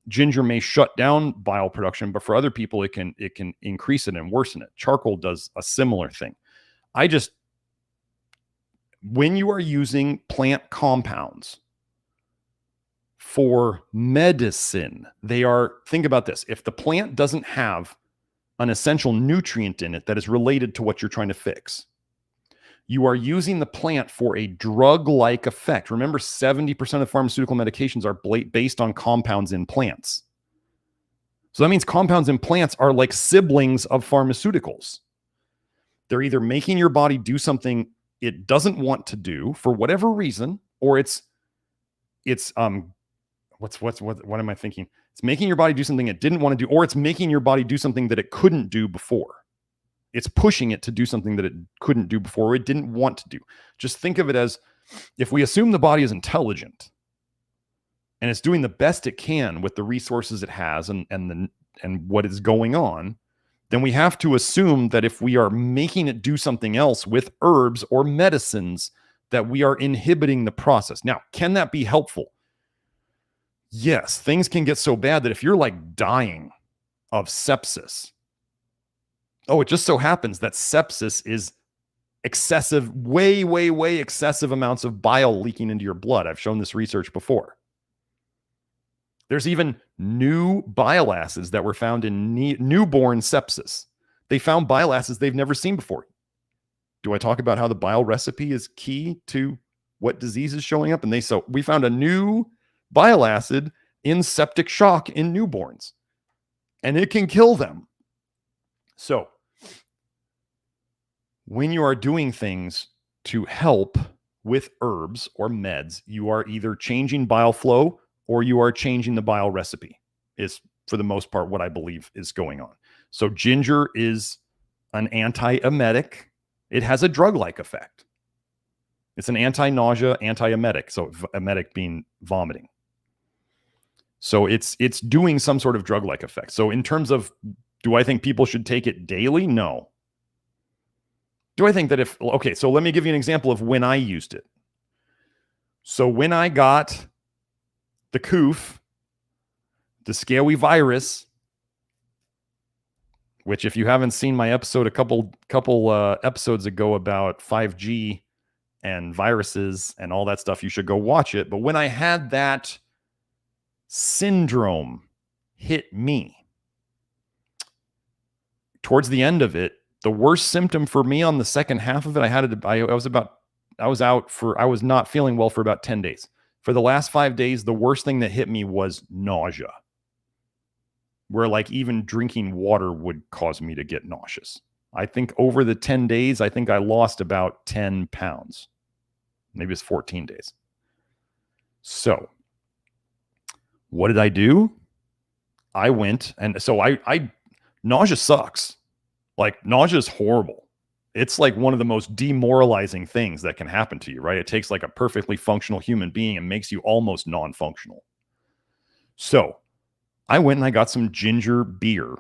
ginger may shut down bile production, but for other people, it can increase it and worsen it. Charcoal does a similar thing. When you are using plant compounds for medicine, think about this. If the plant doesn't have an essential nutrient in it that is related to what you're trying to fix, you are using the plant for a drug-like effect. Remember, 70% of pharmaceutical medications are based on compounds in plants. So that means compounds in plants are like siblings of pharmaceuticals. They're either making your body do something it doesn't want to do for whatever reason, or what am I thinking? It's making your body do something it didn't want to do, or it's making your body do something that it couldn't do before. It's pushing it to do something that it couldn't do before, or it didn't want to do. Just think of it as, if we assume the body is intelligent and it's doing the best it can with the resources it has and what is going on, then we have to assume that if we are making it do something else with herbs or medicines, that we are inhibiting the process. Now, can that be helpful? Yes, things can get so bad that if you're like dying of sepsis, it just so happens that sepsis is excessive, way, way, way excessive amounts of bile leaking into your blood. I've shown this research before. There's even new bile acids that were found in newborn sepsis. They found bile acids they've never seen before. Do I talk about how the bile recipe is key to what disease is showing up? So we found a new bile acid in septic shock in newborns, and it can kill them. So when you are doing things to help with herbs or meds, you are either changing bile flow or you are changing the bile recipe, is for the most part what I believe is going on. So ginger is an anti-emetic. It has a drug-like effect. It's an anti-nausea, anti-emetic. So emetic being vomiting. So it's doing some sort of drug-like effect. So in terms of, do I think people should take it daily? No. Do I think that so let me give you an example of when I used it. So when I got the coof, the scaly virus, which if you haven't seen my episode a couple episodes ago about 5G and viruses and all that stuff, you should go watch it. But when I had that syndrome hit me, towards the end of it, the worst symptom for me on the second half of it, I was not feeling well for about 10 days. For the last 5 days, the worst thing that hit me was nausea, where like even drinking water would cause me to get nauseous. I think over the 10 days, I think I lost about 10 pounds. Maybe it's 14 days. So what did I do? I went, and so I nausea sucks. Like, nausea is horrible. It's like one of the most demoralizing things that can happen to you, right? It takes like a perfectly functional human being and makes you almost non-functional. So I went and I got some ginger beer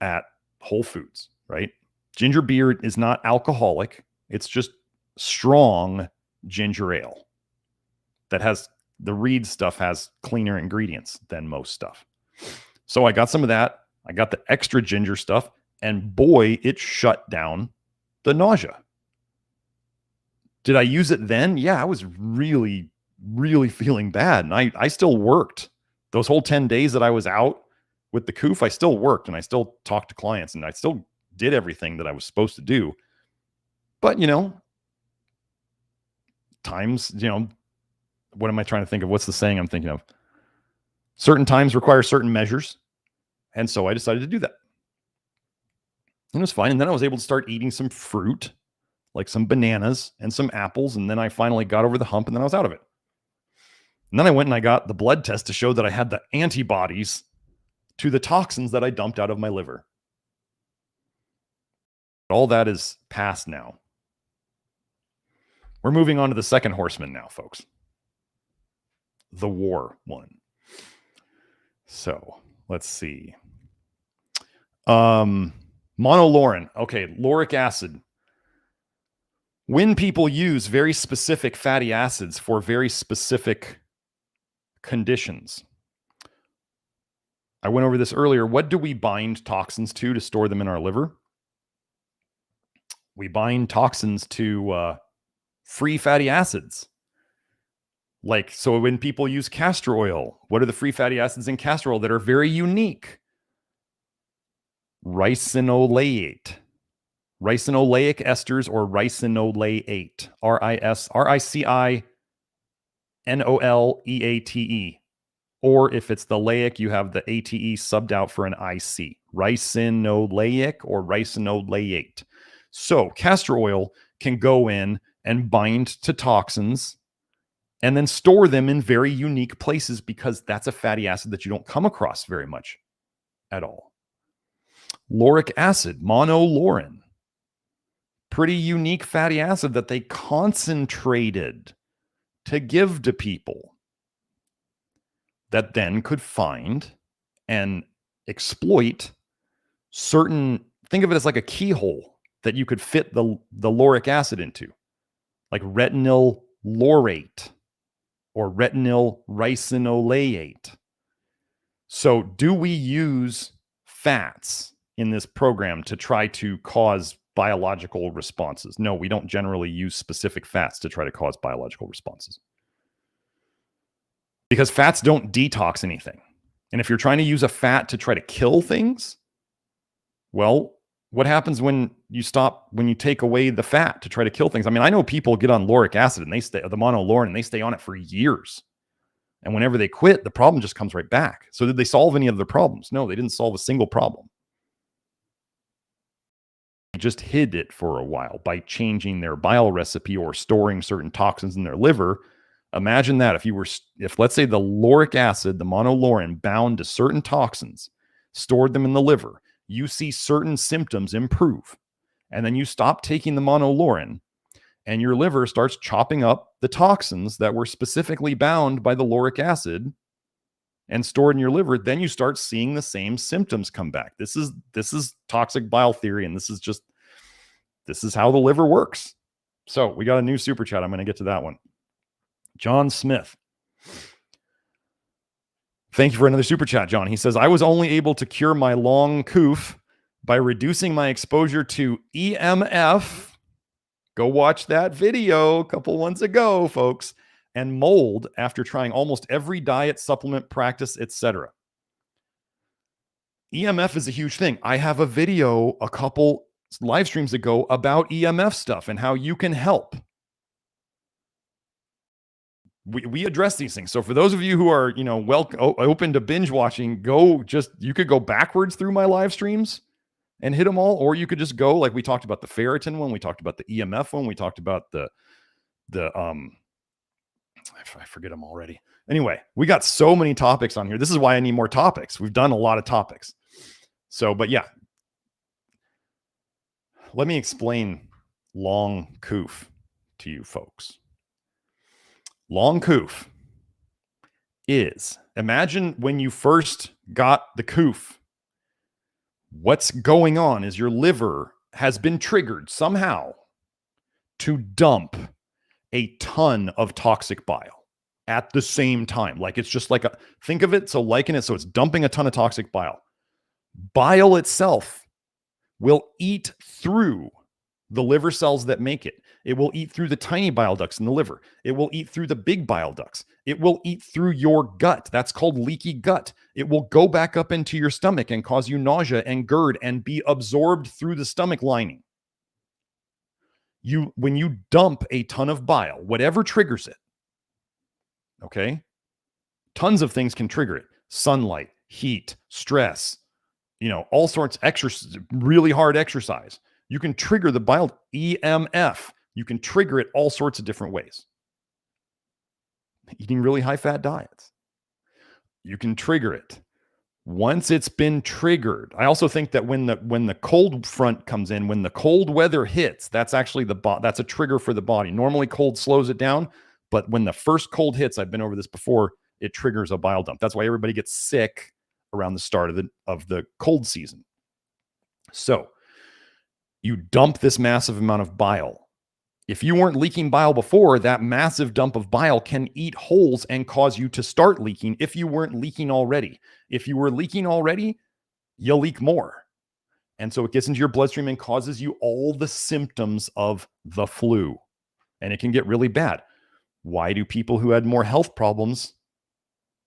at Whole Foods, right? Ginger beer is not alcoholic. It's just strong ginger ale that has, the Reed stuff has cleaner ingredients than most stuff. So I got some of that. I got the extra ginger stuff, and boy, it shut down the nausea. Did I use it then? Yeah, I was really, really feeling bad. And I still worked. Those whole 10 days that I was out with the coof, I still worked and I still talked to clients and I still did everything that I was supposed to do. But, you know, times, you know, what am I trying to think of? What's the saying I'm thinking of? Certain times require certain measures. And so I decided to do that. And it was fine. And then I was able to start eating some fruit, like some bananas and some apples. And then I finally got over the hump and then I was out of it. And then I went and I got the blood test to show that I had the antibodies to the toxins that I dumped out of my liver. All that is past now. We're moving on to the second horseman now, folks. The war one. So let's see. Monolaurin. Okay, lauric acid. When people use very specific fatty acids for very specific conditions. I went over this earlier. What do we bind toxins to store them in our liver? We bind toxins to free fatty acids. Like, so when people use castor oil, what are the free fatty acids in castor oil that are very unique? Ricinoleate. Ricinoleic esters or ricinoleate. Ricinoleate. Or if it's the leic, you have the ATE subbed out for an IC. Ricinoleic or ricinoleate. So castor oil can go in and bind to toxins and then store them in very unique places because that's a fatty acid that you don't come across very much at all. Lauric acid, monolaurin. Pretty unique fatty acid that they concentrated to give to people that then could find and exploit certain, think of it as like a keyhole that you could fit the lauric acid into, like retinyl laurate or retinyl ricinoleate. So do we use fats in this program to try to cause biological responses? No, we don't generally use specific fats to try to cause biological responses. Because fats don't detox anything. And if you're trying to use a fat to try to kill things, well, what happens when you take away the fat to try to kill things? I mean, I know people get on lauric acid and they stay, the monolaurin, and they stay on it for years. And whenever they quit, the problem just comes right back. So did they solve any of their problems? No, they didn't solve a single problem. They just hid it for a while by changing their bile recipe or storing certain toxins in their liver. Imagine that if let's say the lauric acid, the monolaurin, bound to certain toxins, stored them in the liver, you see certain symptoms improve. And then you stop taking the monolaurin and your liver starts chopping up the toxins that were specifically bound by the lauric acid and stored in your liver. Then you start seeing the same symptoms come back. This is toxic bile theory. And this is how the liver works. So we got a new super chat. I'm going to get to that one. John Smith. Thank you for another super chat, John. He says, I was only able to cure my long coof by reducing my exposure to EMF. Go watch that video a couple months ago, folks. And mold after trying almost every diet, supplement, practice, etc. EMF is a huge thing. I have a video a couple live streams ago about EMF stuff and how you can help. We address these things. So for those of you who are, open to binge watching, you could go backwards through my live streams and hit them all, or you could just go, like we talked about the ferritin one, we talked about the EMF one, we talked about I forget them already. Anyway, we got so many topics on here. This is why I need more topics. We've done a lot of topics. So, but yeah, let me explain long coof to you folks. Long coof is, imagine when you first got the coof, what's going on is your liver has been triggered somehow to dump a ton of toxic bile at the same time. Like it's just like think of it, so liken it, so it's dumping a ton of toxic bile. Bile itself will eat through the liver cells that make it. It will eat through the tiny bile ducts in the liver. It will eat through the big bile ducts. It will eat through your gut. That's called leaky gut. It will go back up into your stomach and cause you nausea and GERD and be absorbed through the stomach lining. When you dump a ton of bile, whatever triggers it, okay? Tons of things can trigger it. Sunlight, heat, stress, all sorts of exercise, really hard exercise. You can trigger the bile EMF. You can trigger it all sorts of different ways. Eating really high-fat diets. You can trigger it. Once it's been triggered, I also think that when the cold front comes in, when the cold weather hits, that's actually that's a trigger for the body. Normally cold slows it down, but when the first cold hits, I've been over this before, it triggers a bile dump. That's why everybody gets sick around the start of the cold season. So you dump this massive amount of bile. If you weren't leaking bile before, that massive dump of bile can eat holes and cause you to start leaking if you weren't leaking already. If you were leaking already, you'll leak more. And so it gets into your bloodstream and causes you all the symptoms of the flu. And it can get really bad. Why do people who had more health problems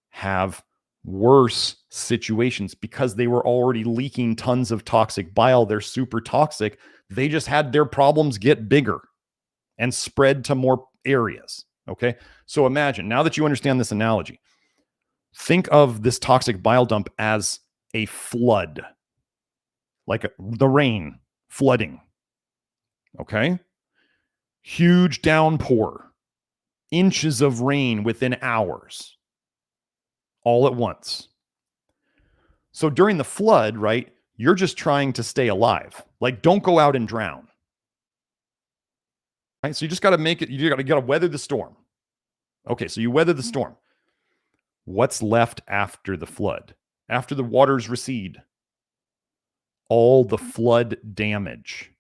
have worse situations? Because they were already leaking tons of toxic bile. They're super toxic. They just had their problems get bigger and spread to more areas. Okay. So imagine, now that you understand this analogy, think of this toxic bile dump as a flood, like the rain flooding. Okay. Huge downpour, inches of rain within hours, all at once. So during the flood, right, you're just trying to stay alive. Like, don't go out and drown. Right? So you just got to make it, you got to weather the storm. Okay, so you weather the storm. What's left after the flood? After the waters recede? All the flood damage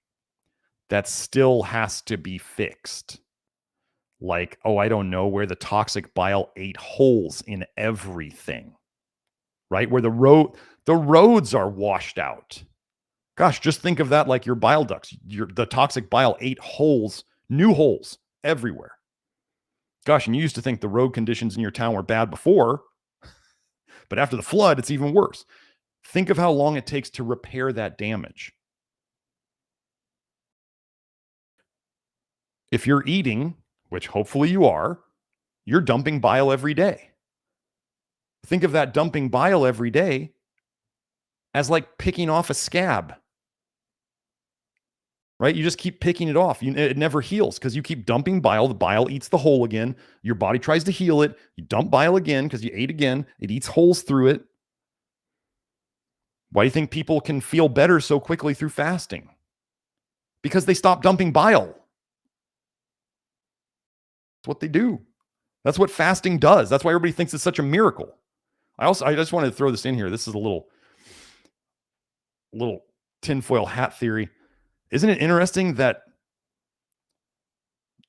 that still has to be fixed. Like, I don't know, where the toxic bile ate holes in everything. Right? Where the roads are washed out. Gosh, just think of that like your bile ducts. The toxic bile ate holes, new holes everywhere. Gosh, and you used to think the road conditions in your town were bad before, but after the flood, it's even worse. Think of how long it takes to repair that damage. If you're eating, which hopefully you are, you're dumping bile every day. Think of that dumping bile every day as like picking off a scab. Right? You just keep picking it off. It never heals because you keep dumping bile. The bile eats the hole again. Your body tries to heal it. You dump bile again because you ate again. It eats holes through it. Why do you think people can feel better so quickly through fasting? Because they stop dumping bile. That's what they do. That's what fasting does. That's why everybody thinks it's such a miracle. I just wanted to throw this in here. This is a little tinfoil hat theory. Isn't it interesting that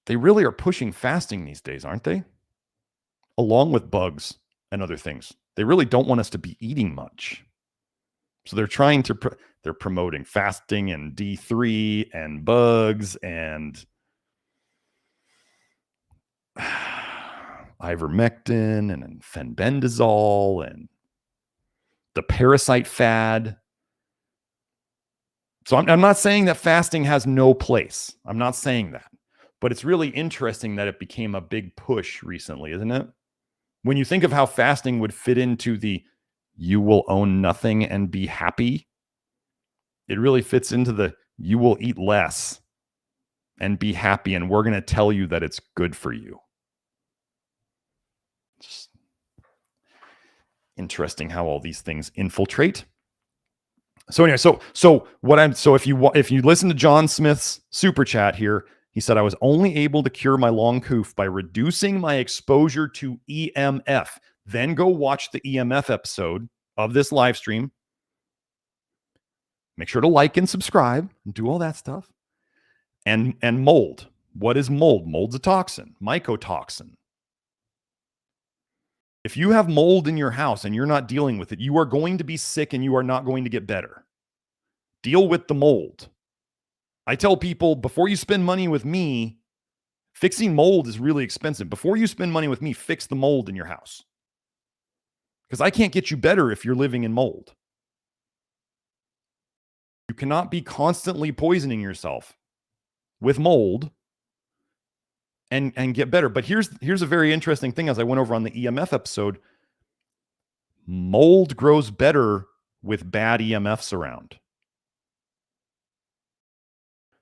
they really are pushing fasting these days, aren't they? along with bugs and other things. They really don't want us to be eating much. So they're trying to, they're promoting fasting and D3 and bugs and ivermectin and fenbendazole and the parasite fad. So I'm not saying that fasting has no place. I'm not saying that. But it's really interesting that it became a big push recently, isn't it? When you think of how fasting would fit into the you will own nothing and be happy, it really fits into the you will eat less and be happy, and we're going to tell you that it's good for you. Just interesting how all these things infiltrate. So anyway, so if you listen to John Smith's super chat here, he said I was only able to cure my long coof by reducing my exposure to EMF. Then go watch the EMF episode of this live stream. Make sure to like and subscribe and do all that stuff. And mold. What is mold? Mold's a toxin, mycotoxin. If you have mold in your house and you're not dealing with it, you are going to be sick and you are not going to get better. Deal with the mold. I tell people, before you spend money with me, fixing mold is really expensive. Before you spend money with me, fix the mold in your house. Because I can't get you better if you're living in mold. You cannot be constantly poisoning yourself with mold and get better. But here's a very interesting thing as I went over on the EMF episode. Mold grows better with bad EMFs around.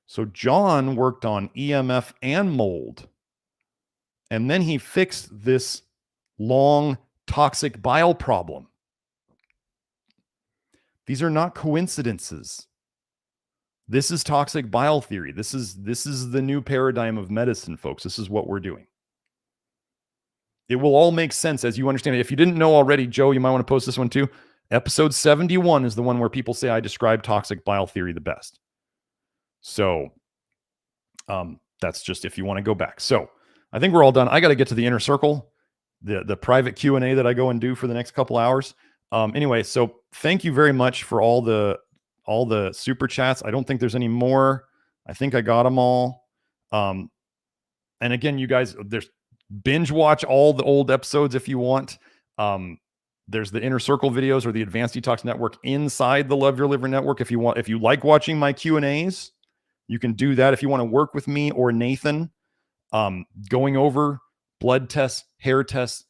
So John worked on EMF and mold. And then he fixed this long toxic bile problem. These are not coincidences. This is toxic bile theory. This is the new paradigm of medicine, folks. This is what we're doing. It will all make sense as you understand it. If you didn't know already, Joe, you might want to post this one too. Episode 71 is the one where people say I describe toxic bile theory the best. So that's just if you want to go back. So I think we're all done. I got to get to the inner circle, the private Q&A that I go and do for the next couple hours. Anyway, so thank you very much for all the super chats. I don't think there's any more. I think I got them all. And again, you guys, there's binge watch all the old episodes if you want. There's the inner circle videos or the advanced detox network inside the Love Your Liver network. If you like watching my Q&As, you can do that. If you want to work with me or Nathan, going over blood tests, hair tests,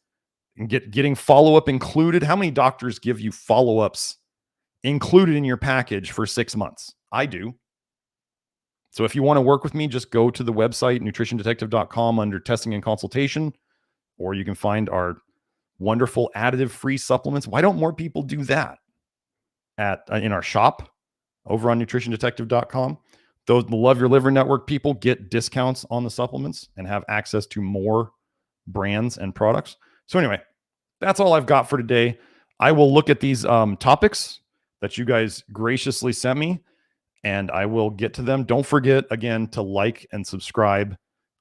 and getting follow-up included. How many doctors give you follow-ups included in your package for 6 months? I do. So if you want to work with me, just go to the website, nutritiondetective.com, under testing and consultation, or you can find our wonderful additive-free supplements. Why don't more people do that in our shop over on nutritiondetective.com? The Love Your Liver Network people get discounts on the supplements and have access to more brands and products. So anyway, that's all I've got for today. I will look at these topics that you guys graciously sent me, and I will get to them. Don't forget, again, to like and subscribe,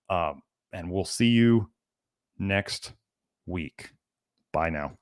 and we'll see you next week. Bye now.